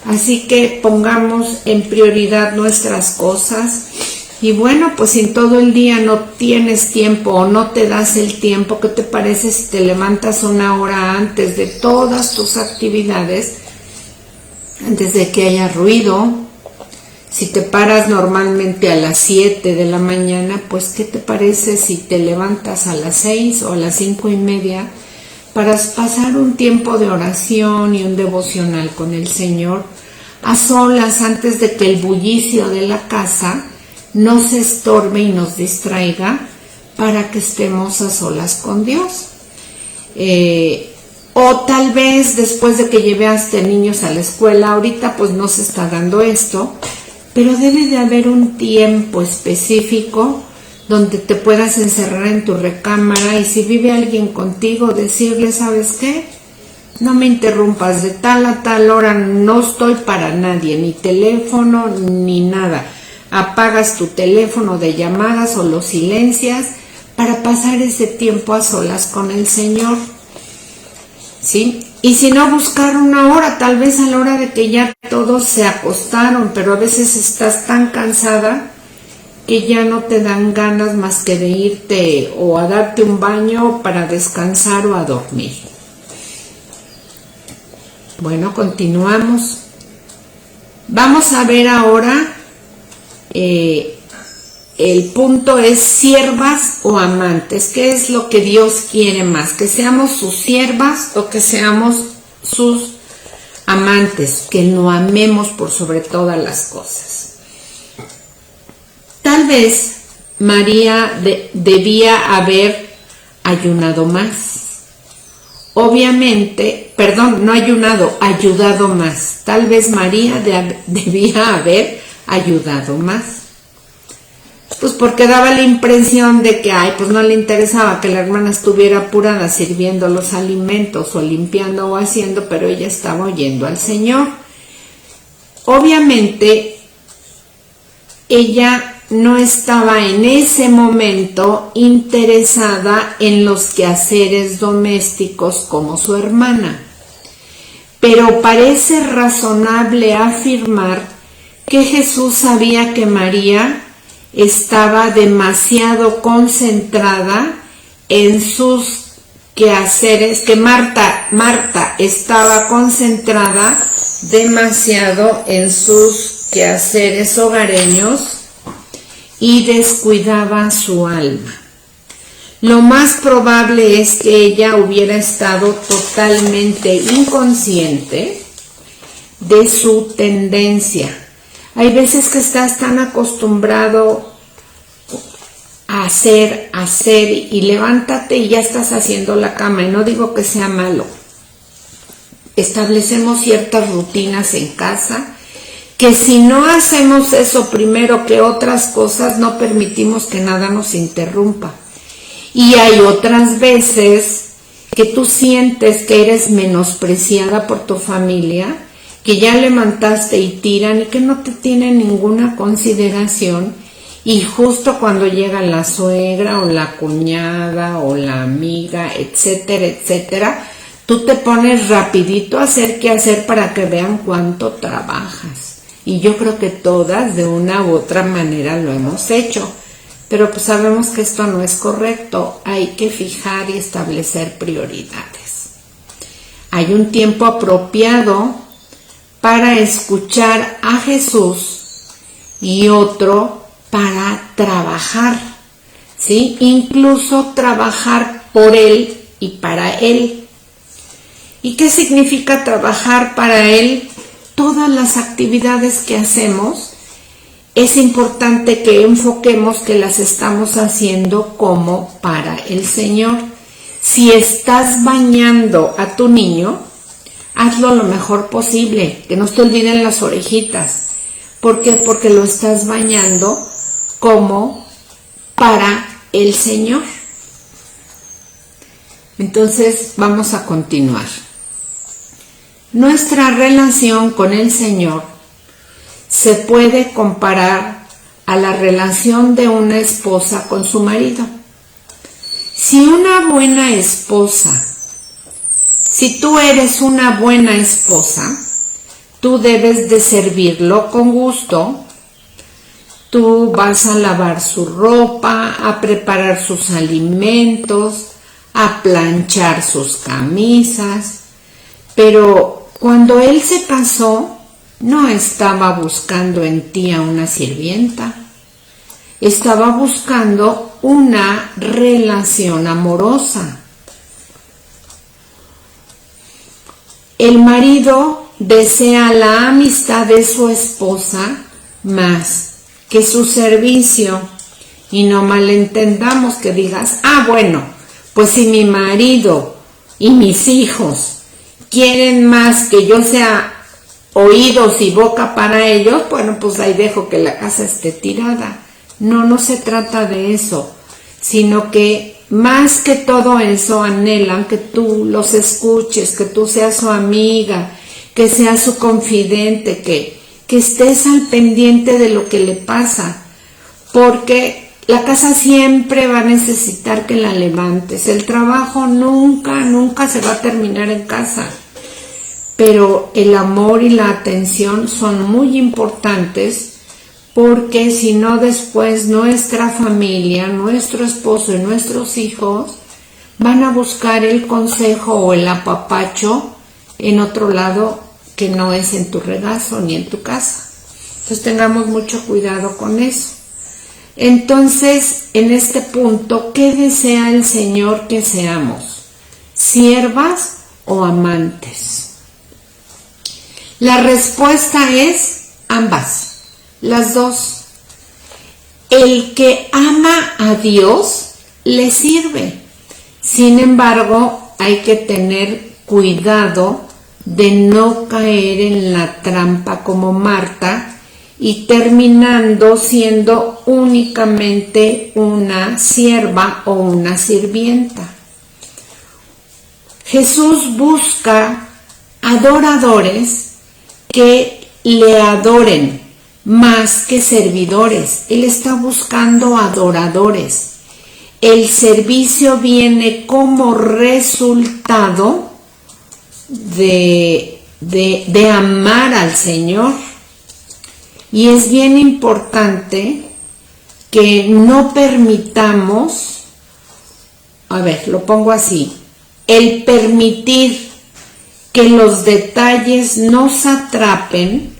Así que pongamos en prioridad nuestras cosas. Y bueno, pues si en todo el día no tienes tiempo o no te das el tiempo, ¿qué te parece si te levantas una hora antes de todas tus actividades, antes de que haya ruido? Si te paras normalmente a las 7 de la mañana, pues ¿qué te parece si te levantas a las 6 o a las 5:30 para pasar un tiempo de oración y un devocional con el Señor a solas, antes de que el bullicio de la casa nos estorbe y nos distraiga, para que estemos a solas con Dios? O tal vez después de que llevaste niños a la escuela, ahorita pues no se está dando esto, pero debe de haber un tiempo específico donde te puedas encerrar en tu recámara y si vive alguien contigo, decirle, ¿sabes qué? No me interrumpas, de tal a tal hora no estoy para nadie, ni teléfono ni nada. Apagas tu teléfono de llamadas o lo silencias para pasar ese tiempo a solas con el Señor, ¿sí? Y si no, buscar una hora, tal vez a la hora de que ya todos se acostaron, pero a veces estás tan cansada que ya no te dan ganas más que de irte o a darte un baño para descansar o a dormir. Bueno, continuamos. Vamos a ver ahora, el punto es siervas o amantes. ¿Qué es lo que Dios quiere más? ¿Que seamos sus siervas o que seamos sus amantes? Que lo amemos por sobre todas las cosas. Tal vez María debía haber ayunado más. Obviamente, no ayunado, ayudado más. Tal vez María debía haber ayudado más. Pues porque daba la impresión de que, pues no le interesaba que la hermana estuviera apurada sirviendo los alimentos o limpiando o haciendo, pero ella estaba oyendo al Señor. Obviamente, ella no estaba en ese momento interesada en los quehaceres domésticos como su hermana, pero parece razonable afirmar que Jesús sabía que María estaba demasiado concentrada en sus quehaceres, que Marta estaba concentrada demasiado en sus quehaceres hogareños y descuidaba su alma. Lo más probable es que ella hubiera estado totalmente inconsciente de su tendencia. Hay veces que estás tan acostumbrado a hacer y levántate y ya estás haciendo la cama, y no digo que sea malo. Establecemos ciertas rutinas en casa que si no hacemos eso primero que otras cosas, no permitimos que nada nos interrumpa. Y hay otras veces que tú sientes que eres menospreciada por tu familia, que ya levantaste y tiran y que no te tienen ninguna consideración, y justo cuando llega la suegra o la cuñada o la amiga, etcétera, etcétera, tú te pones rapidito a hacer qué hacer para que vean cuánto trabajas. Y yo creo que todas de una u otra manera lo hemos hecho, pero pues sabemos que esto no es correcto. Hay que fijar y establecer prioridades. Hay un tiempo apropiado para escuchar a Jesús y otro para trabajar, ¿sí? Incluso trabajar por Él y para Él. ¿Y qué significa trabajar para Él? Todas las actividades que hacemos, es importante que enfoquemos que las estamos haciendo como para el Señor. Si estás bañando a tu niño, hazlo lo mejor posible, que no te olviden las orejitas. ¿Por qué? Porque lo estás bañando como para el Señor. Entonces vamos a continuar. Nuestra relación con el Señor se puede comparar a la relación de una esposa con su marido. Si tú eres una buena esposa, tú debes de servirlo con gusto. Tú vas a lavar su ropa, a preparar sus alimentos, a planchar sus camisas. Pero cuando él se casó, no estaba buscando en ti a una sirvienta. Estaba buscando una relación amorosa. El marido desea la amistad de su esposa más que su servicio. Y no malentendamos que digas, bueno, pues si mi marido y mis hijos quieren más que yo sea oídos y boca para ellos, bueno, pues ahí dejo que la casa esté tirada. No, no se trata de eso, sino que más que todo eso anhelan que tú los escuches, que tú seas su amiga, que seas su confidente, que estés al pendiente de lo que le pasa, porque la casa siempre va a necesitar que la levantes. El trabajo nunca se va a terminar en casa, pero el amor y la atención son muy importantes, porque si no después nuestra familia, nuestro esposo y nuestros hijos van a buscar el consejo o el apapacho en otro lado que no es en tu regazo ni en tu casa. Entonces tengamos mucho cuidado con eso. Entonces, en este punto, ¿qué desea el Señor que seamos? ¿Siervas o amantes? La respuesta es ambas, las dos. El que ama a Dios le sirve. Sin embargo, hay que tener cuidado de no caer en la trampa como Marta y terminando siendo únicamente una sierva o una sirvienta. Jesús busca adoradores que le adoren más que servidores. Él está buscando adoradores. El servicio viene como resultado de amar al Señor. Y es bien importante que no permitamos, lo pongo así, el permitir que los detalles nos atrapen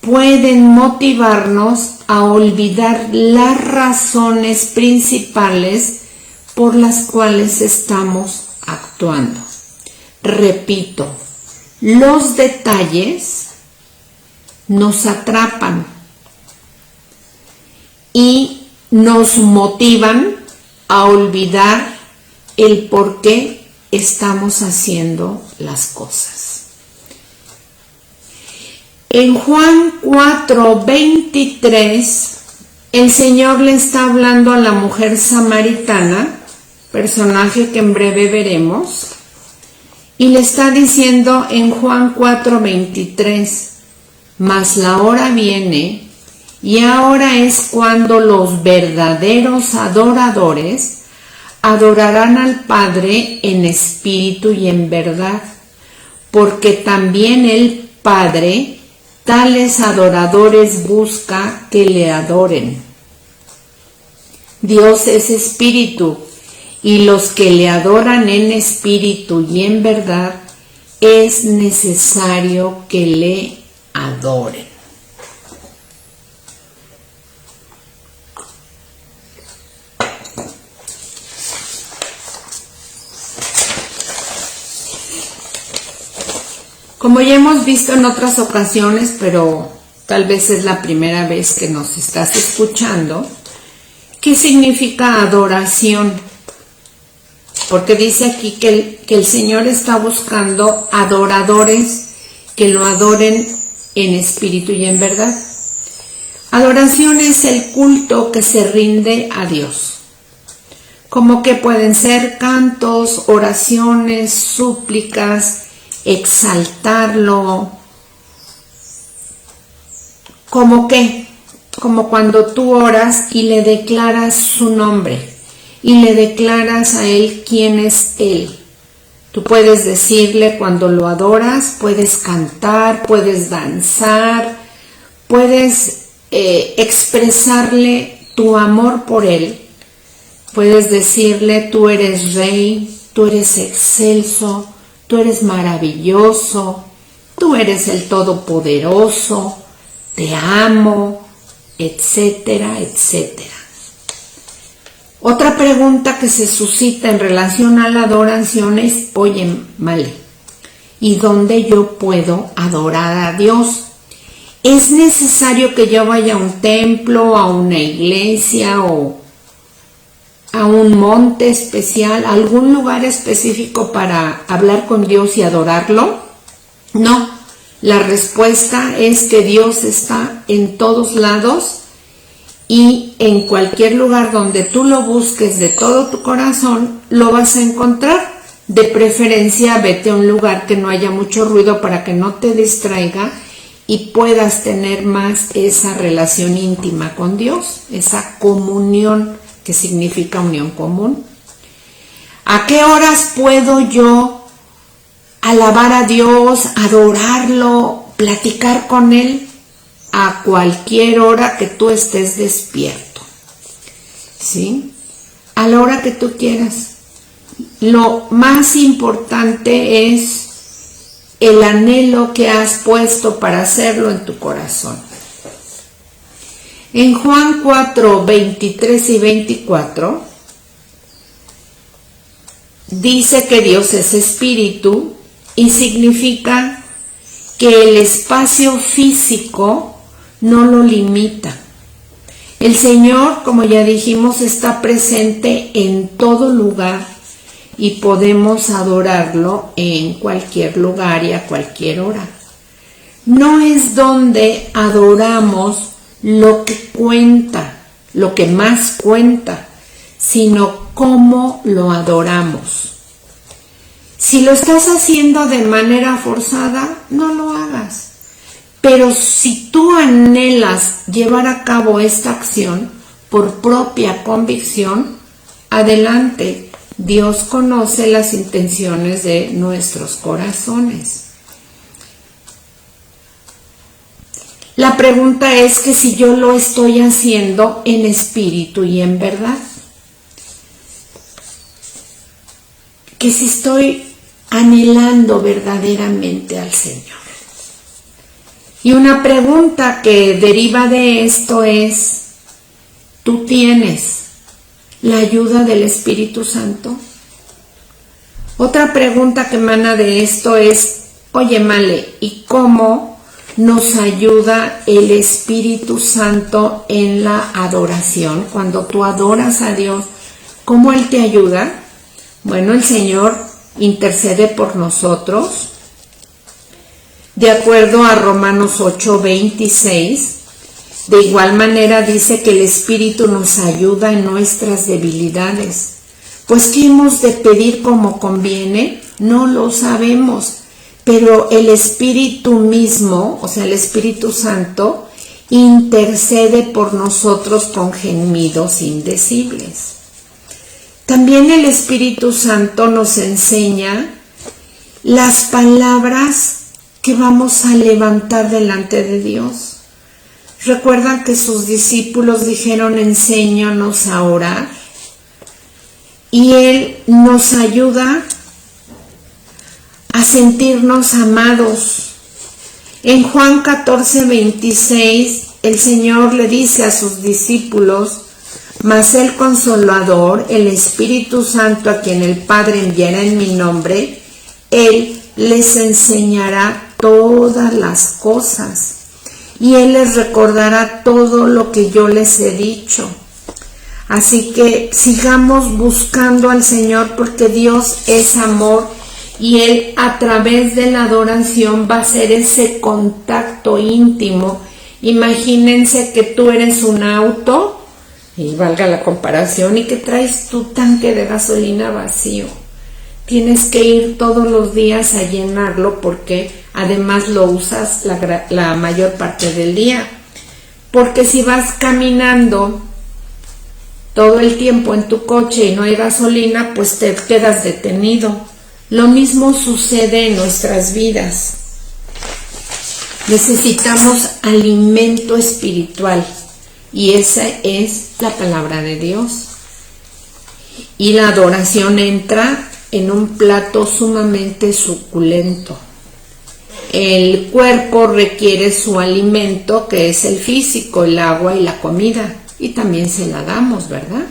pueden motivarnos a olvidar las razones principales por las cuales estamos actuando. Repito, los detalles nos atrapan y nos motivan a olvidar el por qué estamos haciendo las cosas. En Juan 4:23, el Señor le está hablando a la mujer samaritana, personaje que en breve veremos, y le está diciendo en Juan 4:23, mas la hora viene y ahora es cuando los verdaderos adoradores adorarán al Padre en espíritu y en verdad, porque también el Padre tales adoradores busca que le adoren. Dios es espíritu, y los que le adoran en espíritu y en verdad es necesario que le adoren. Como ya hemos visto en otras ocasiones, pero tal vez es la primera vez que nos estás escuchando, ¿qué significa adoración? Porque dice aquí que el Señor está buscando adoradores que lo adoren en espíritu y en verdad. Adoración es el culto que se rinde a Dios. Como que pueden ser cantos, oraciones, súplicas, exaltarlo. Como cuando tú oras y le declaras su nombre y le declaras a Él quién es Él. Tú puedes decirle cuando lo adoras, puedes cantar, puedes danzar, puedes expresarle tu amor por Él. Puedes decirle, tú eres rey, tú eres excelso, tú eres maravilloso, tú eres el todopoderoso, te amo, etcétera, etcétera. Otra pregunta que se suscita en relación a la adoración es, oye, vale, ¿y dónde yo puedo adorar a Dios? ¿Es necesario que yo vaya a un templo, a una iglesia o a un monte especial, a algún lugar específico para hablar con Dios y adorarlo? No, La respuesta es que Dios está en todos lados y en cualquier lugar donde tú lo busques de todo tu corazón, lo vas a encontrar. De preferencia, vete a un lugar que no haya mucho ruido para que no te distraiga y puedas tener más esa relación íntima con Dios, esa comunión que significa unión común. ¿A qué horas puedo yo alabar a Dios, adorarlo, platicar con Él? A cualquier hora que tú estés despierto, ¿sí? A la hora que tú quieras. Lo más importante es el anhelo que has puesto para hacerlo en tu corazón. En Juan 4, 23 y 24 dice que Dios es espíritu y significa que el espacio físico no lo limita. El Señor, como ya dijimos, está presente en todo lugar y podemos adorarlo en cualquier lugar y a cualquier hora. No es donde adoramos lo que cuenta, lo que más cuenta, sino cómo lo adoramos. Si lo estás haciendo de manera forzada, no lo hagas. Pero si tú anhelas llevar a cabo esta acción por propia convicción, adelante. Dios conoce las intenciones de nuestros corazones. La pregunta es que si yo lo estoy haciendo en espíritu y en verdad. Que si estoy anhelando verdaderamente al Señor. Y una pregunta que deriva de esto es, ¿tú tienes la ayuda del Espíritu Santo? Otra pregunta que emana de esto es, oye Male, ¿y cómo nos ayuda el Espíritu Santo en la adoración? Cuando tú adoras a Dios, ¿cómo Él te ayuda? Bueno, el Señor intercede por nosotros. De acuerdo a Romanos 8, 26, de igual manera dice que el Espíritu nos ayuda en nuestras debilidades. Pues ¿qué hemos de pedir como conviene? No lo sabemos, pero el Espíritu mismo, o sea, el Espíritu Santo, intercede por nosotros con gemidos indecibles. También el Espíritu Santo nos enseña las palabras que vamos a levantar delante de Dios. ¿Recuerdan que sus discípulos dijeron, enséñanos a orar? Y Él nos ayuda a sentirnos amados. En Juan 14, 26, el Señor le dice a sus discípulos, mas el Consolador, el Espíritu Santo, a quien el Padre enviará en mi nombre, Él les enseñará todas las cosas. Y Él les recordará todo lo que yo les he dicho. Así que sigamos buscando al Señor porque Dios es amor y Él a través de la adoración va a hacer ese contacto íntimo. Imagínense que tú eres un auto, y valga la comparación, y que traes tu tanque de gasolina vacío. Tienes que ir todos los días a llenarlo porque además lo usas la mayor parte del día. Porque si vas caminando todo el tiempo en tu coche y no hay gasolina, pues te quedas detenido. Lo mismo sucede en nuestras vidas. Necesitamos alimento espiritual y esa es la palabra de Dios. Y la adoración entra en un plato sumamente suculento. El cuerpo requiere su alimento, que es el físico, el agua y la comida, y también se la damos, ¿verdad?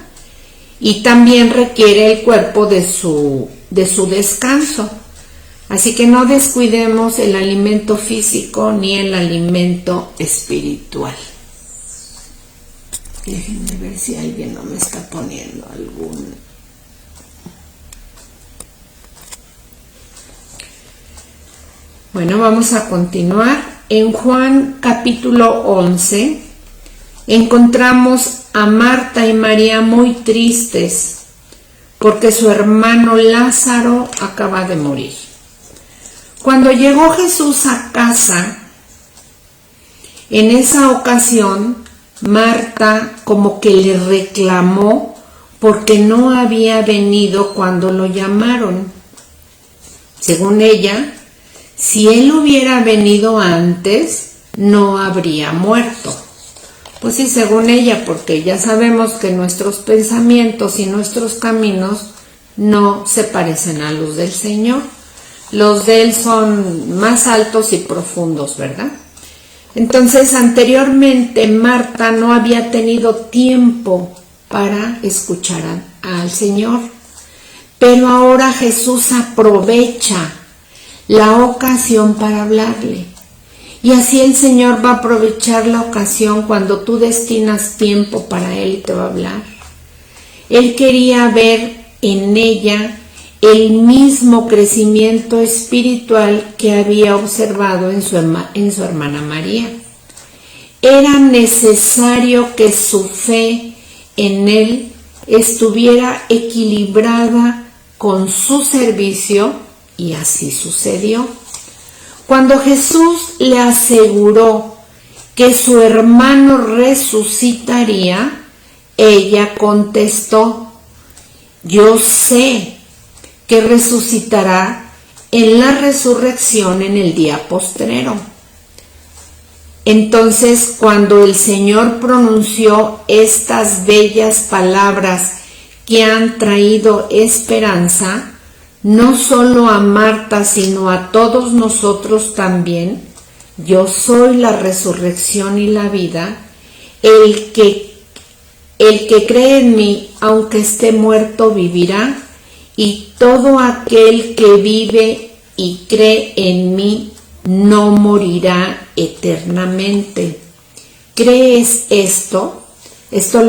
Y también requiere el cuerpo de su descanso. Así que no descuidemos el alimento físico ni el alimento espiritual. Déjenme ver si alguien no me está poniendo algún... Bueno, vamos a continuar. En Juan capítulo 11 encontramos a Marta y María muy tristes porque su hermano Lázaro acaba de morir. Cuando llegó Jesús a casa, en esa ocasión Marta como que le reclamó porque no había venido cuando lo llamaron. Según ella, si él hubiera venido antes, no habría muerto. Pues sí, según ella, porque ya sabemos que nuestros pensamientos y nuestros caminos no se parecen a los del Señor. Los de Él son más altos y profundos, ¿verdad? Entonces, anteriormente Marta no había tenido tiempo para escuchar al Señor, pero ahora Jesús aprovecha la ocasión para hablarle. Y así el Señor va a aprovechar la ocasión cuando tú destinas tiempo para Él y te va a hablar. Él quería ver en ella el mismo crecimiento espiritual que había observado en su hermana María. Era necesario que su fe en Él estuviera equilibrada con su servicio, y así sucedió. Cuando Jesús le aseguró que su hermano resucitaría, ella contestó: yo sé que resucitará en la resurrección en el día postrero. Entonces, cuando el Señor pronunció estas bellas palabras que han traído esperanza, no solo a Marta, sino a todos nosotros también: yo soy la resurrección y la vida. El que cree en mí, aunque esté muerto, vivirá. Y todo aquel que vive y cree en mí no morirá eternamente. ¿Crees esto? Esto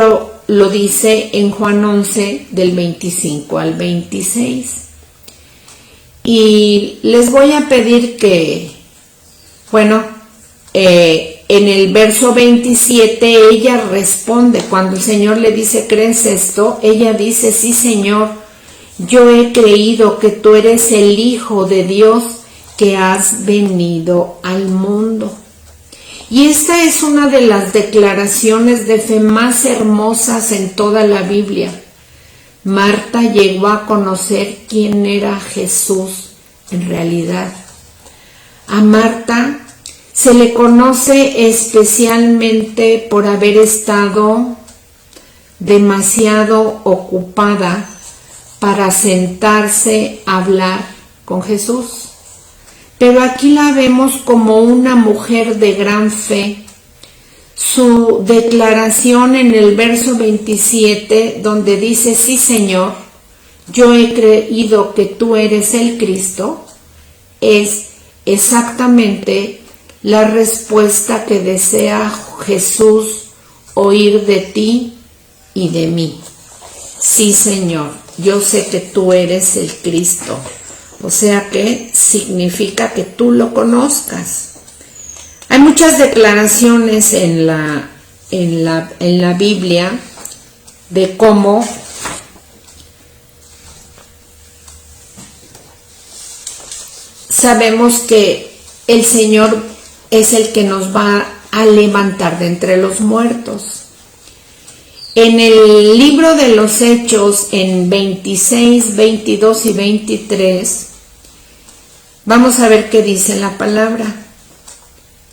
lo dice en Juan 11, del 25 al 26. Y les voy a pedir que, en el verso 27 ella responde, cuando el Señor le dice: ¿crees esto? Ella dice: sí, Señor, yo he creído que tú eres el Hijo de Dios, que has venido al mundo. Y esta es una de las declaraciones de fe más hermosas en toda la Biblia. Marta llegó a conocer quién era Jesús en realidad. A Marta se le conoce especialmente por haber estado demasiado ocupada para sentarse a hablar con Jesús. Pero aquí la vemos como una mujer de gran fe. Su declaración en el verso 27, donde dice: sí, Señor, yo he creído que tú eres el Cristo, es exactamente la respuesta que desea Jesús oír de ti y de mí. Sí, Señor, yo sé que tú eres el Cristo. O sea que significa que tú lo conozcas. Hay muchas declaraciones en la Biblia de cómo sabemos que el Señor es el que nos va a levantar de entre los muertos. En el libro de los Hechos, en 26, 22 y 23, vamos a ver qué dice la palabra.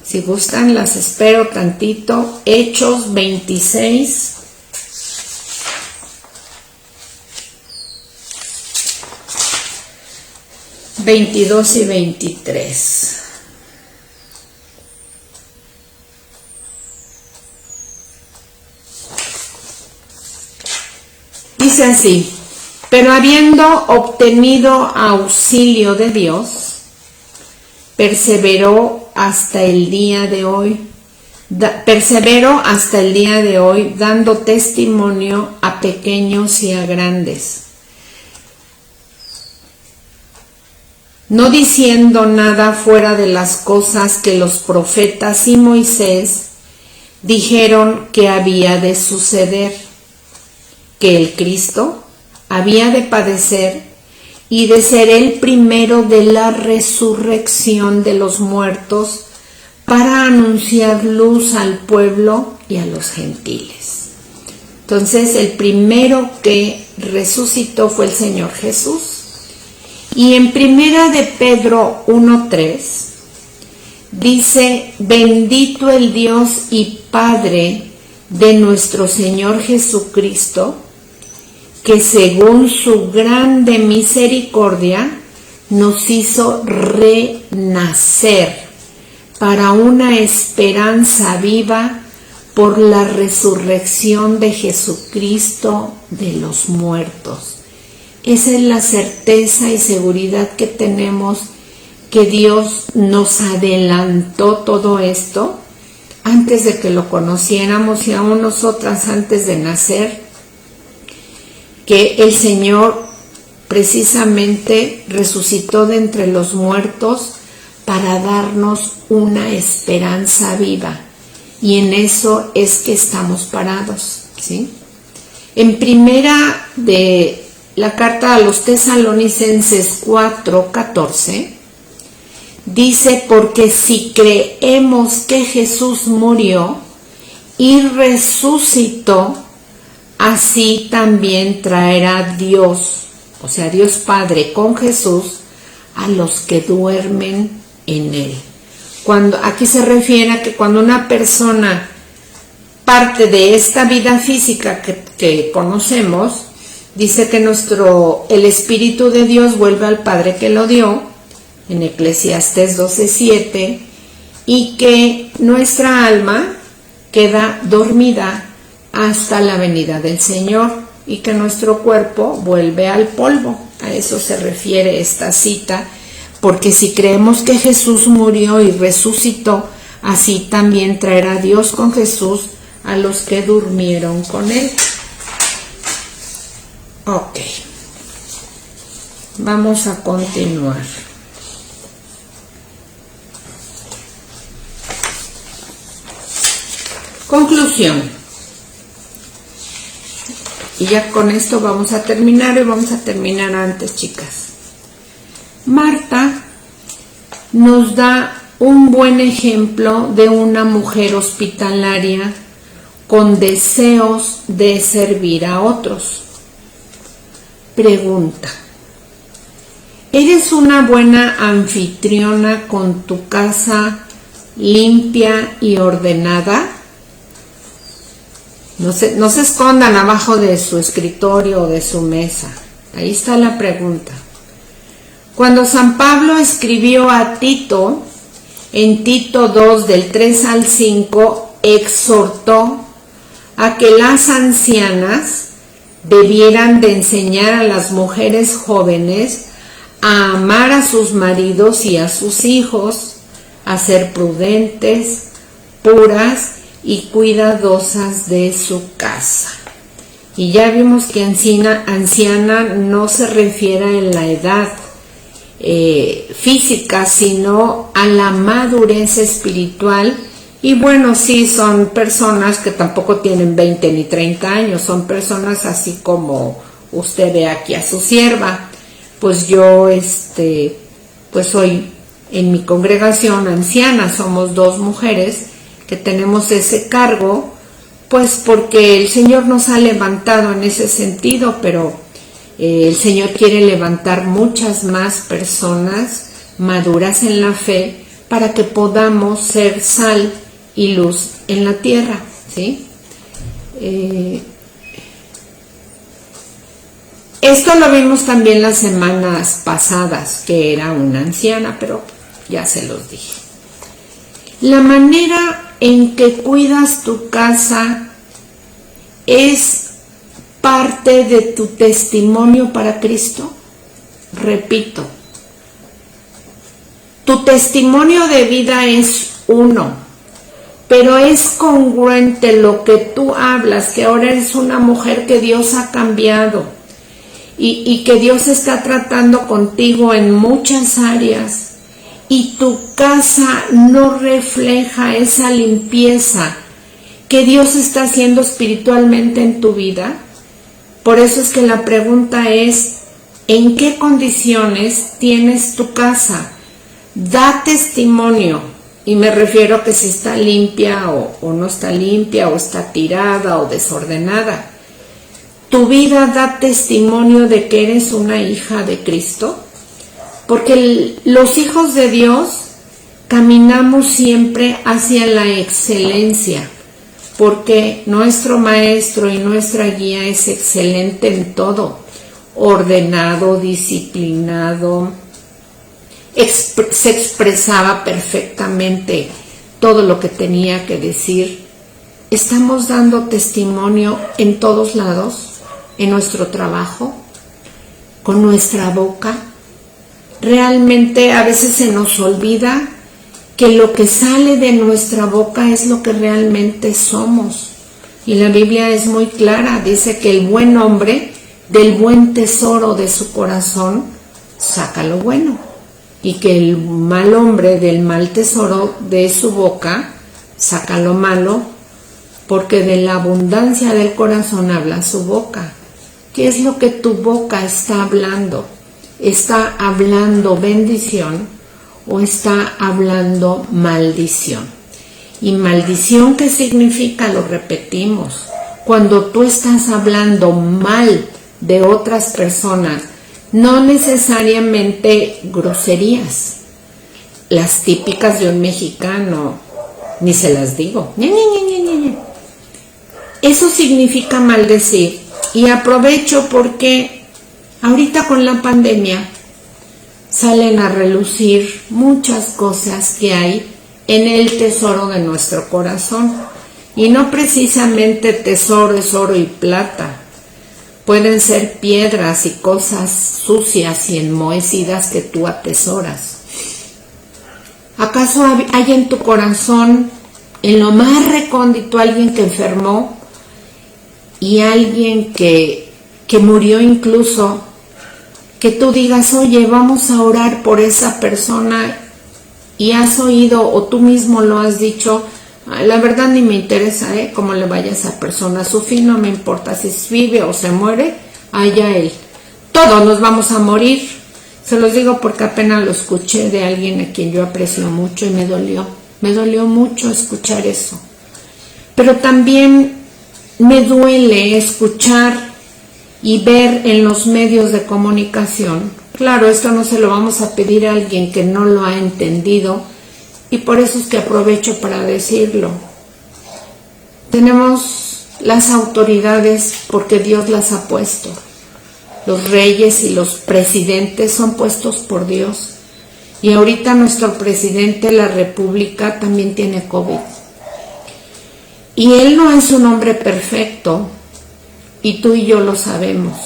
Si gustan, las espero tantito. Hechos 26, 22 y 23. Dice así: pero habiendo obtenido auxilio de Dios, persevero hasta el día de hoy, dando testimonio a pequeños y a grandes. no diciendo nada fuera de las cosas que los profetas y Moisés dijeron que había de suceder, que el Cristo había de padecer y de ser el primero de la resurrección de los muertos para anunciar luz al pueblo y a los gentiles. Entonces, el primero que resucitó fue el Señor Jesús. Y en primera de Pedro 1:3 dice: bendito el Dios y Padre de nuestro Señor Jesucristo, que según su grande misericordia nos hizo renacer para una esperanza viva por la resurrección de Jesucristo de los muertos. Esa es la certeza y seguridad que tenemos, que Dios nos adelantó todo esto antes de que lo conociéramos, y aún nosotras antes de nacer, que el Señor precisamente resucitó de entre los muertos para darnos una esperanza viva, y en eso es que estamos parados, ¿sí? En primera de la carta a los Tesalonicenses 4:14 dice: porque si creemos que Jesús murió y resucitó, así también traerá Dios, o sea, Dios Padre con Jesús, a los que duermen en Él. Aquí se refiere a que cuando una persona parte de esta vida física que conocemos, dice que el Espíritu de Dios vuelve al Padre que lo dio, en Eclesiastés 12:7, y que nuestra alma queda dormida hasta la venida del Señor, y que nuestro cuerpo vuelve al polvo. A eso se refiere esta cita, porque si creemos que Jesús murió y resucitó, así también traerá Dios con Jesús a los que durmieron con Él. Ok, vamos a continuar. Conclusión. Y ya con esto vamos a terminar, y vamos a terminar antes, chicas. Marta nos da un buen ejemplo de una mujer hospitalaria con deseos de servir a otros. Pregunta: ¿eres una buena anfitriona con tu casa limpia y ordenada? No se escondan abajo de su escritorio o de su mesa. Ahí está la pregunta. Cuando San Pablo escribió a Tito, en Tito 2, del 3 al 5, exhortó a que las ancianas debieran de enseñar a las mujeres jóvenes a amar a sus maridos y a sus hijos, a ser prudentes, puras y cuidadosas de su casa. Y ya vimos que anciana no se refiere en la edad física, sino a la madurez espiritual. Y bueno, sí, son personas que tampoco tienen 20 ni 30 años, son personas así como usted ve aquí a su sierva. Pues yo, pues soy en mi congregación anciana, somos 2 mujeres que tenemos ese cargo, pues porque el Señor nos ha levantado en ese sentido, pero el Señor quiere levantar muchas más personas maduras en la fe para que podamos ser sal y luz en la tierra, ¿sí? Esto lo vimos también las semanas pasadas, que era una anciana, pero ya se los dije. La manera en que cuidas tu casa es parte de tu testimonio para Cristo. Repito, tu testimonio de vida es uno, pero es congruente lo que tú hablas, que ahora eres una mujer que Dios ha cambiado y que Dios está tratando contigo en muchas áreas y tu casa no refleja esa limpieza que Dios está haciendo espiritualmente en tu vida. Por eso es que la pregunta es, ¿en qué condiciones tienes tu casa? Da testimonio, y me refiero a que si está limpia o no está limpia, o está tirada o desordenada. ¿Tu vida da testimonio de que eres una hija de Cristo? Porque los hijos de Dios caminamos siempre hacia la excelencia, porque nuestro maestro y nuestra guía es excelente en todo, ordenado, disciplinado, se expresaba perfectamente todo lo que tenía que decir. Estamos dando testimonio en todos lados, en nuestro trabajo, con nuestra boca. Realmente a veces se nos olvida que lo que sale de nuestra boca es lo que realmente somos. Y la Biblia es muy clara, dice que el buen hombre del buen tesoro de su corazón saca lo bueno, y que el mal hombre del mal tesoro de su boca saca lo malo, porque de la abundancia del corazón habla su boca. ¿Qué es lo que tu boca está hablando? ¿Está hablando bendición o está hablando maldición? Y maldición, ¿qué significa? Lo repetimos. Cuando tú estás hablando mal de otras personas, no necesariamente groserías, las típicas de un mexicano, ni se las digo. Eso significa maldecir. Y aprovecho porque ahorita con la pandemia salen a relucir muchas cosas que hay en el tesoro de nuestro corazón. Y no precisamente tesoro es oro y plata. Pueden ser piedras y cosas sucias y enmohecidas que tú atesoras. ¿Acaso hay en tu corazón, en lo más recóndito, alguien que enfermó y alguien que murió incluso, que tú digas, oye, vamos a orar por esa persona, y has oído o tú mismo lo has dicho, la verdad ni me interesa cómo le vaya a esa persona, su fin no me importa, si vive o se muere, allá él, todos nos vamos a morir? Se los digo porque apenas lo escuché de alguien a quien yo aprecio mucho y me dolió mucho escuchar eso. Pero también me duele escuchar y ver en los medios de comunicación, claro, esto no se lo vamos a pedir a alguien que no lo ha entendido, y por eso es que aprovecho para decirlo. Tenemos las autoridades porque Dios las ha puesto. Los reyes y los presidentes son puestos por Dios. Y ahorita nuestro presidente de la República también tiene COVID. Y él no es un hombre perfecto, y tú y yo lo sabemos.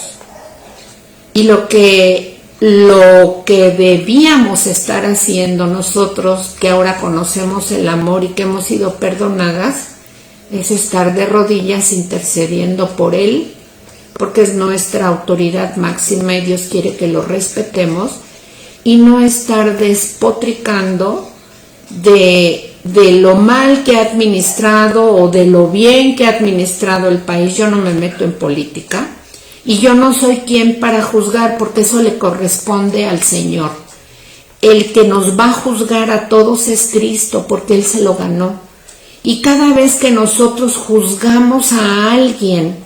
Y lo que debíamos estar haciendo nosotros, que ahora conocemos el amor y que hemos sido perdonadas, es estar de rodillas intercediendo por él, porque es nuestra autoridad máxima y Dios quiere que lo respetemos, y no estar despotricando de lo mal que ha administrado o de lo bien que ha administrado el país. Yo no me meto en política y yo no soy quien para juzgar, porque eso le corresponde al Señor. El que nos va a juzgar a todos es Cristo, porque Él se lo ganó. Y cada vez que nosotros juzgamos a alguien,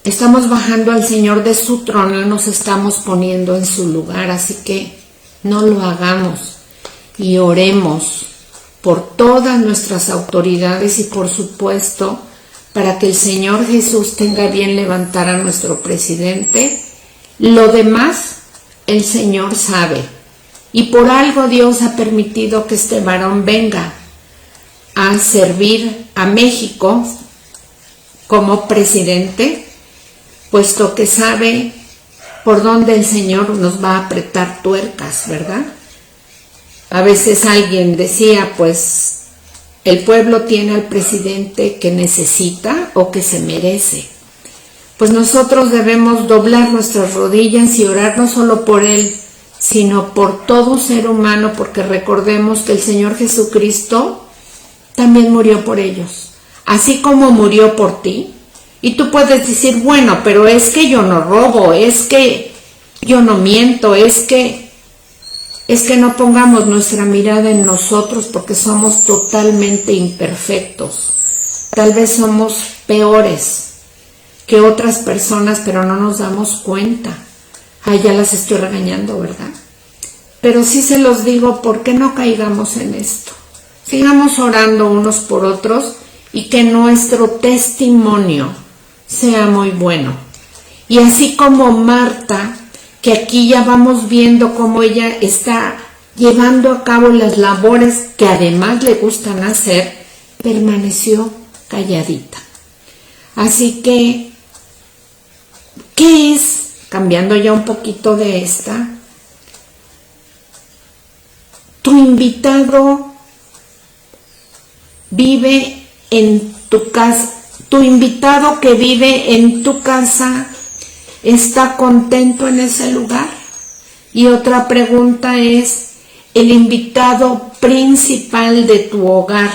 estamos bajando al Señor de su trono y nos estamos poniendo en su lugar. Así que no lo hagamos y oremos por todas nuestras autoridades y por supuesto para que el Señor Jesús tenga bien levantar a nuestro presidente. Lo demás el Señor sabe, y por algo Dios ha permitido que este varón venga a servir a México como presidente, puesto que sabe por dónde el Señor nos va a apretar tuercas, ¿verdad? A veces alguien decía, pues el pueblo tiene al presidente que necesita o que se merece. pues nosotros debemos doblar nuestras rodillas y orar no solo por él, sino por todo ser humano, porque recordemos que el Señor Jesucristo también murió por ellos, así como murió por ti. Y tú puedes decir, bueno, pero es que yo no robo, es que yo no miento, es que no pongamos nuestra mirada en nosotros porque somos totalmente imperfectos. Tal vez somos peores que otras personas, pero no nos damos cuenta. Ay, ya las estoy regañando, ¿verdad? Pero sí se los digo, ¿por qué no caigamos en esto? Sigamos orando unos por otros y que nuestro testimonio sea muy bueno. Y así como Marta, que aquí ya vamos viendo cómo ella está llevando a cabo las labores que además le gustan hacer, permaneció calladita. Así que, ¿qué es? Cambiando ya un poquito de esta, tu invitado vive en tu casa, tu invitado que vive en tu casa está contento en ese lugar. Y otra pregunta es, ¿el invitado principal de tu hogar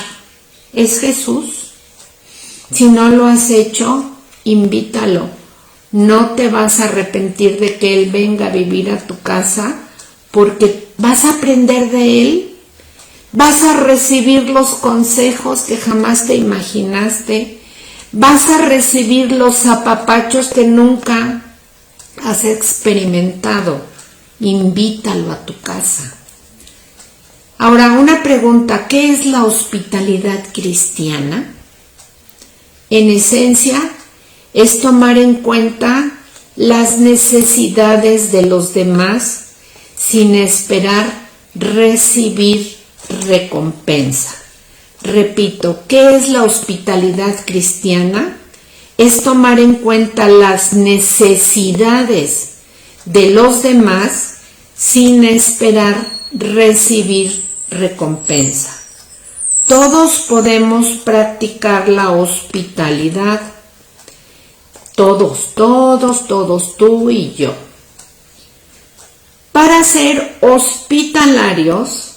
es Jesús? Si no lo has hecho, invítalo. No te vas a arrepentir de que Él venga a vivir a tu casa, porque vas a aprender de Él, vas a recibir los consejos que jamás te imaginaste, vas a recibir los apapachos que nunca has experimentado. Invítalo a tu casa. Ahora, una pregunta, ¿qué es la hospitalidad cristiana? En esencia, es tomar en cuenta las necesidades de los demás sin esperar recibir recompensa. Repito, ¿qué es la hospitalidad cristiana? Es tomar en cuenta las necesidades de los demás sin esperar recibir recompensa. Todos podemos practicar la hospitalidad. Todos, tú y yo. Para ser hospitalarios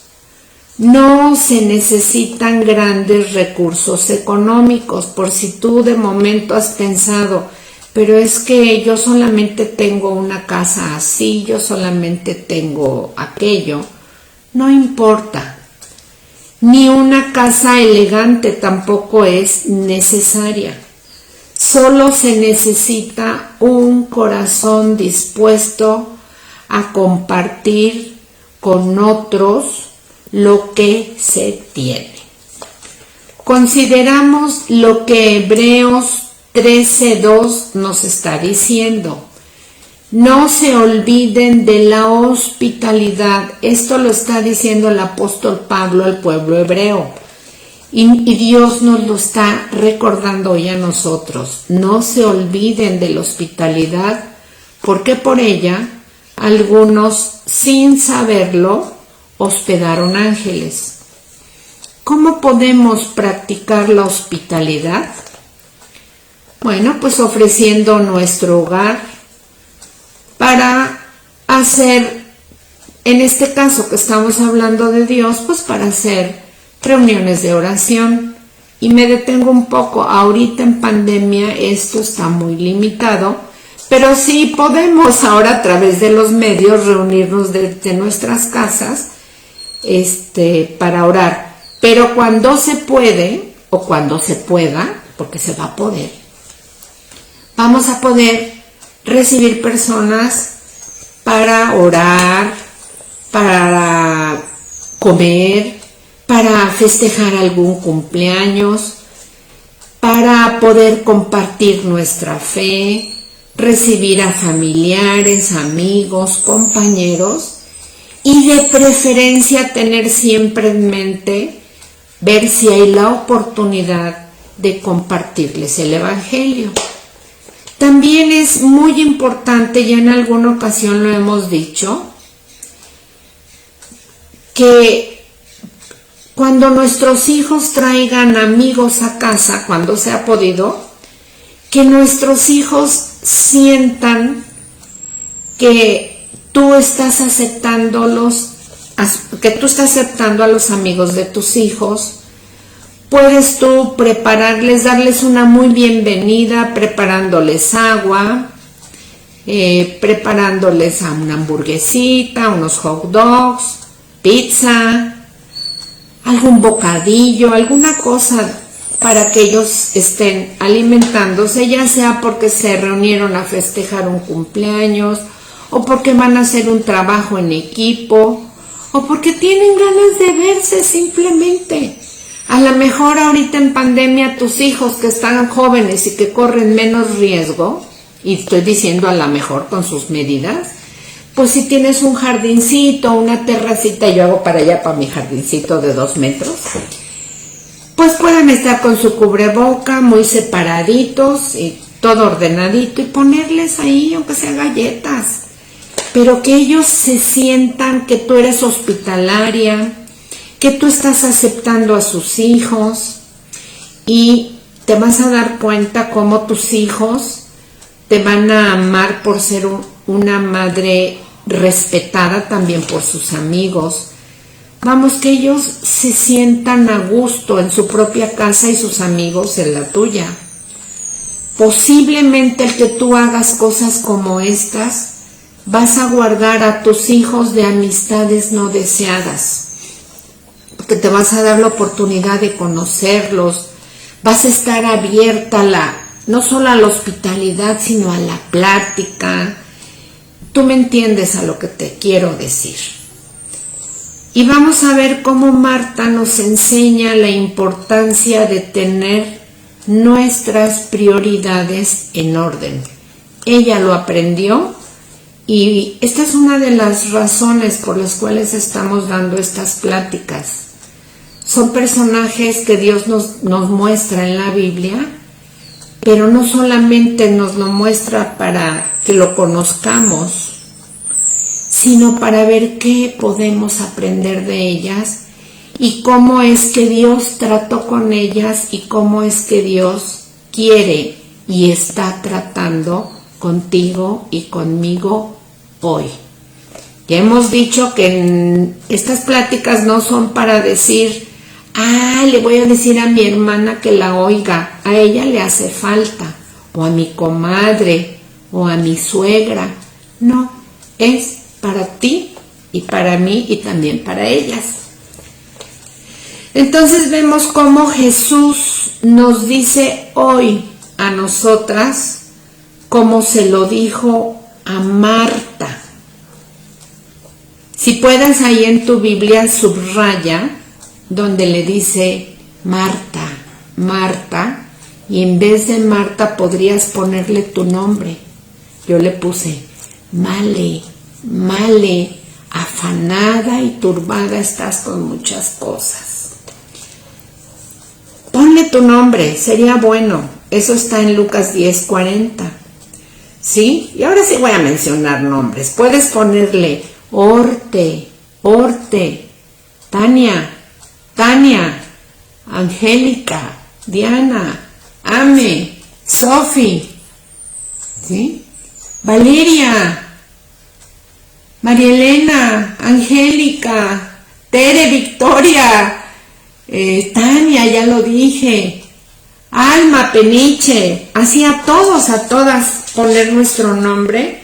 no se necesitan grandes recursos económicos. Por si tú de momento has pensado, pero es que yo solamente tengo una casa así, yo solamente tengo aquello. No importa. Ni una casa elegante tampoco es necesaria. Solo se necesita un corazón dispuesto a compartir con otros lo que se tiene. Consideramos lo que Hebreos 13:2 nos está diciendo. No se olviden de la hospitalidad. Esto lo está diciendo el apóstol Pablo al pueblo hebreo. Y Dios nos lo está recordando hoy a nosotros. No se olviden de la hospitalidad, porque por ella algunos, sin saberlo, hospedaron ángeles. ¿Cómo podemos practicar la hospitalidad? Bueno, pues ofreciendo nuestro hogar para hacer, en este caso que estamos hablando de Dios, pues para hacer reuniones de oración. Y me detengo un poco, ahorita en pandemia esto está muy limitado, pero sí podemos ahora a través de los medios reunirnos desde nuestras casas para orar. Pero cuando se puede, o cuando se pueda, porque se va a poder, vamos a poder recibir personas para orar, para comer, para festejar algún cumpleaños, para poder compartir nuestra fe, recibir a familiares, amigos, compañeros, y de preferencia tener siempre en mente ver si hay la oportunidad de compartirles el Evangelio. También es muy importante, ya en alguna ocasión lo hemos dicho, que cuando nuestros hijos traigan amigos a casa, cuando se ha podido, que nuestros hijos sientan que tú estás aceptando a los amigos de tus hijos. Puedes tú prepararles, darles una muy bienvenida, preparándoles agua, preparándoles a una hamburguesita, unos hot dogs, pizza, algún bocadillo, alguna cosa para que ellos estén alimentándose, ya sea porque se reunieron a festejar un cumpleaños, o porque van a hacer un trabajo en equipo, o porque tienen ganas de verse simplemente. A lo mejor ahorita en pandemia tus hijos que están jóvenes y que corren menos riesgo, y estoy diciendo a lo mejor con sus medidas, pues si tienes un jardincito, una terracita, yo hago para allá para mi jardincito de 2 metros, pues pueden estar con su cubreboca muy separaditos y todo ordenadito y ponerles ahí aunque sea galletas, pero que ellos se sientan que tú eres hospitalaria, que tú estás aceptando a sus hijos, y te vas a dar cuenta cómo tus hijos te van a amar por ser una madre respetada también por sus amigos. Vamos, que ellos se sientan a gusto en su propia casa y sus amigos en la tuya. Posiblemente el que tú hagas cosas como estas, vas a guardar a tus hijos de amistades no deseadas, porque te vas a dar la oportunidad de conocerlos, vas a estar abierta no solo a la hospitalidad, sino a la plática. Tú me entiendes a lo que te quiero decir. Y vamos a ver cómo Marta nos enseña la importancia de tener nuestras prioridades en orden. Ella lo aprendió, y esta es una de las razones por las cuales estamos dando estas pláticas. Son personajes que Dios nos muestra en la Biblia, pero no solamente nos lo muestra para que lo conozcamos, sino para ver qué podemos aprender de ellas y cómo es que Dios trató con ellas y cómo es que Dios quiere y está tratando contigo y conmigo hoy. Ya hemos dicho que estas pláticas no son para decir, le voy a decir a mi hermana que la oiga, a ella le hace falta, o a mi comadre, o a mi suegra. No, es para ti y para mí y también para ellas. Entonces vemos cómo Jesús nos dice hoy a nosotras, como se lo dijo a Marta. Si puedes, ahí en tu Biblia subraya donde le dice Marta, Marta, y en vez de Marta podrías ponerle tu nombre. Yo le puse Male, Male, afanada y turbada estás con muchas cosas. Ponle tu nombre, sería bueno. Eso está en Lucas 10:40. ¿Sí? Y ahora sí voy a mencionar nombres. Puedes ponerle Orte, Orte, Tania, Tania, Angélica, Diana, Ame, Sofi, ¿sí? Valeria, María Elena, Angélica, Tere, Victoria, Tania, ya lo dije, Alma, Peniche, así a todos, a todas poner nuestro nombre,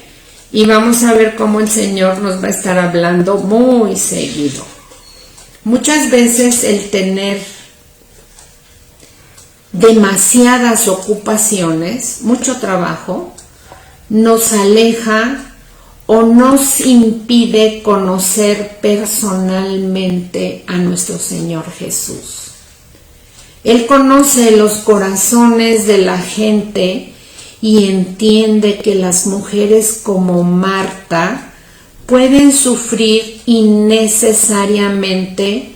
y vamos a ver cómo el Señor nos va a estar hablando muy seguido. Muchas veces el tener demasiadas ocupaciones, mucho trabajo, nos aleja o nos impide conocer personalmente a nuestro Señor Jesús. Él conoce los corazones de la gente y entiende que las mujeres como Marta pueden sufrir innecesariamente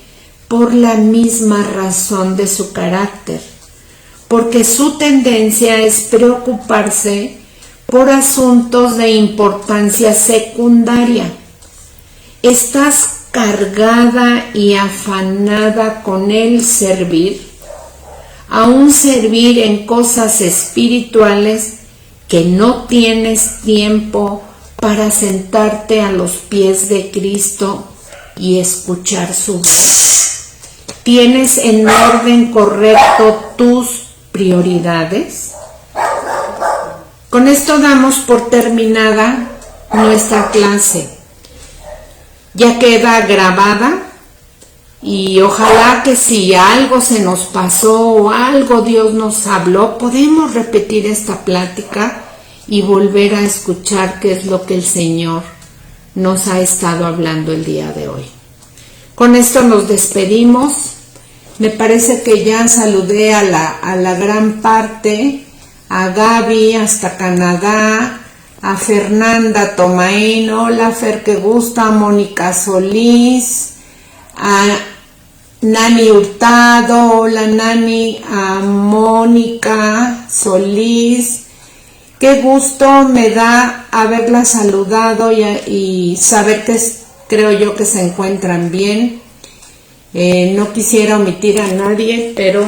por la misma razón de su carácter, porque su tendencia es preocuparse por asuntos de importancia secundaria. Estás cargada y afanada con el servir, aún servir en cosas espirituales que no tienes tiempo para sentarte a los pies de Cristo y escuchar su voz? ¿Tienes en orden correcto tus prioridades? Con esto damos por terminada nuestra clase. Ya queda grabada y ojalá que si algo se nos pasó o algo Dios nos habló, podemos repetir esta plática y volver a escuchar qué es lo que el Señor nos ha estado hablando el día de hoy. Con esto nos despedimos. Me parece que ya saludé a la gran parte, a Gaby hasta Canadá, a Fernanda Tomaín, hola Fer, que gusta, a Mónica Solís, a Nani Hurtado, hola Nani, a Mónica Solís, qué gusto me da haberla saludado y saber que creo yo que se encuentran bien. No quisiera omitir a nadie, pero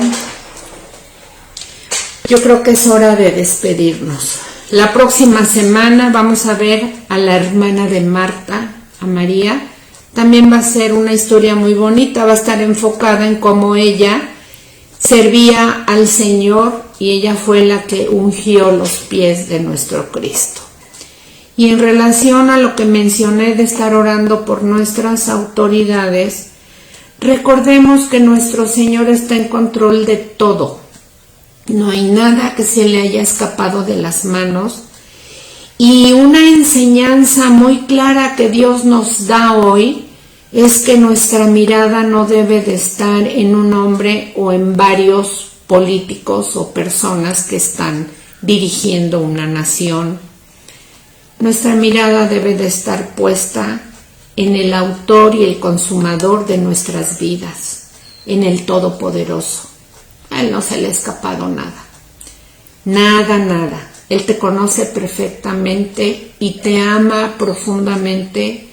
yo creo que es hora de despedirnos. La próxima semana vamos a ver a la hermana de Marta, a María. También va a ser una historia muy bonita, va a estar enfocada en cómo ella servía al Señor y ella fue la que ungió los pies de nuestro Cristo. Y en relación a lo que mencioné de estar orando por nuestras autoridades, recordemos que nuestro Señor está en control de todo. No hay nada que se le haya escapado de las manos. Y una enseñanza muy clara que Dios nos da hoy es que nuestra mirada no debe de estar en un hombre o en varios políticos o personas que están dirigiendo una nación. Nuestra mirada debe de estar puesta en el autor y el consumador de nuestras vidas, en el Todopoderoso. A Él no se le ha escapado nada. Nada, nada. Él te conoce perfectamente y te ama profundamente.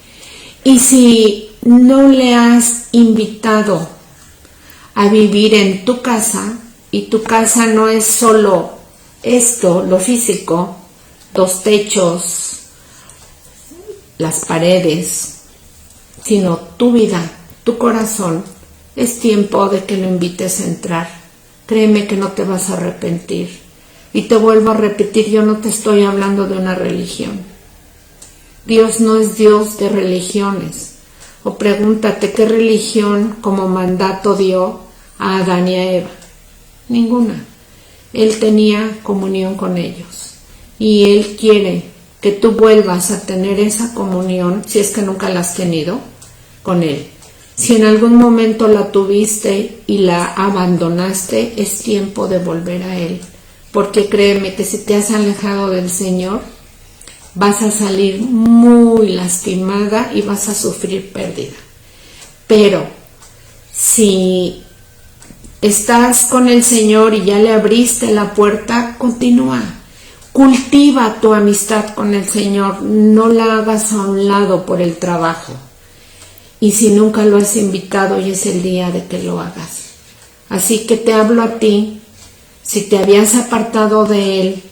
Y si no le has invitado a vivir en tu casa, y tu casa no es solo esto, lo físico, los techos, las paredes, sino tu vida, tu corazón, es tiempo de que lo invites a entrar. Créeme que no te vas a arrepentir. Y te vuelvo a repetir, yo no te estoy hablando de una religión. Dios no es Dios de religiones. O pregúntate qué religión como mandato dio a Adán y a Eva. Ninguna. Él tenía comunión con ellos. Y Él quiere que tú vuelvas a tener esa comunión, si es que nunca la has tenido, con Él. Si en algún momento la tuviste y la abandonaste, es tiempo de volver a Él. Porque créeme que si te has alejado del Señor, vas a salir muy lastimada y vas a sufrir pérdida. Pero si estás con el Señor y ya le abriste la puerta, continúa. Cultiva tu amistad con el Señor. No la hagas a un lado por el trabajo. Y si nunca lo has invitado, hoy es el día de que lo hagas. Así que te hablo a ti, si te habías apartado de Él,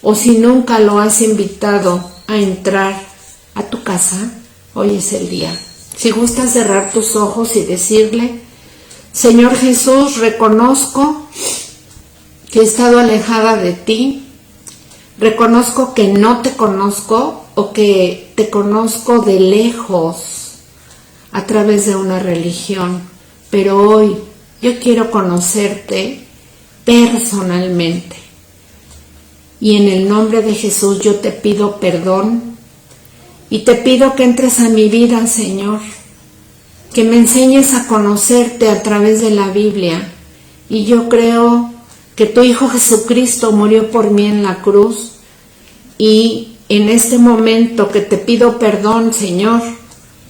o si nunca lo has invitado a entrar a tu casa, hoy es el día. Si gustas cerrar tus ojos y decirle: Señor Jesús, reconozco que he estado alejada de ti, reconozco que no te conozco o que te conozco de lejos a través de una religión, pero hoy yo quiero conocerte personalmente. Y en el nombre de Jesús yo te pido perdón y te pido que entres a mi vida, Señor, que me enseñes a conocerte a través de la Biblia. Y yo creo que tu Hijo Jesucristo murió por mí en la cruz, y en este momento que te pido perdón, Señor,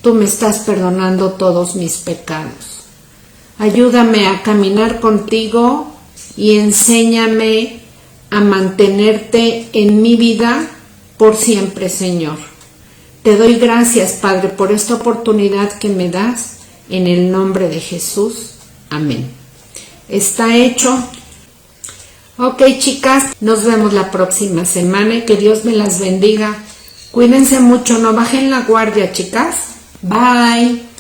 tú me estás perdonando todos mis pecados. Ayúdame a caminar contigo y enséñame a mantenerte en mi vida por siempre, Señor. Te doy gracias, Padre, por esta oportunidad que me das, en el nombre de Jesús. Amén. Está hecho. Ok, chicas, nos vemos la próxima semana y que Dios me las bendiga. Cuídense mucho, no bajen la guardia, chicas. Bye.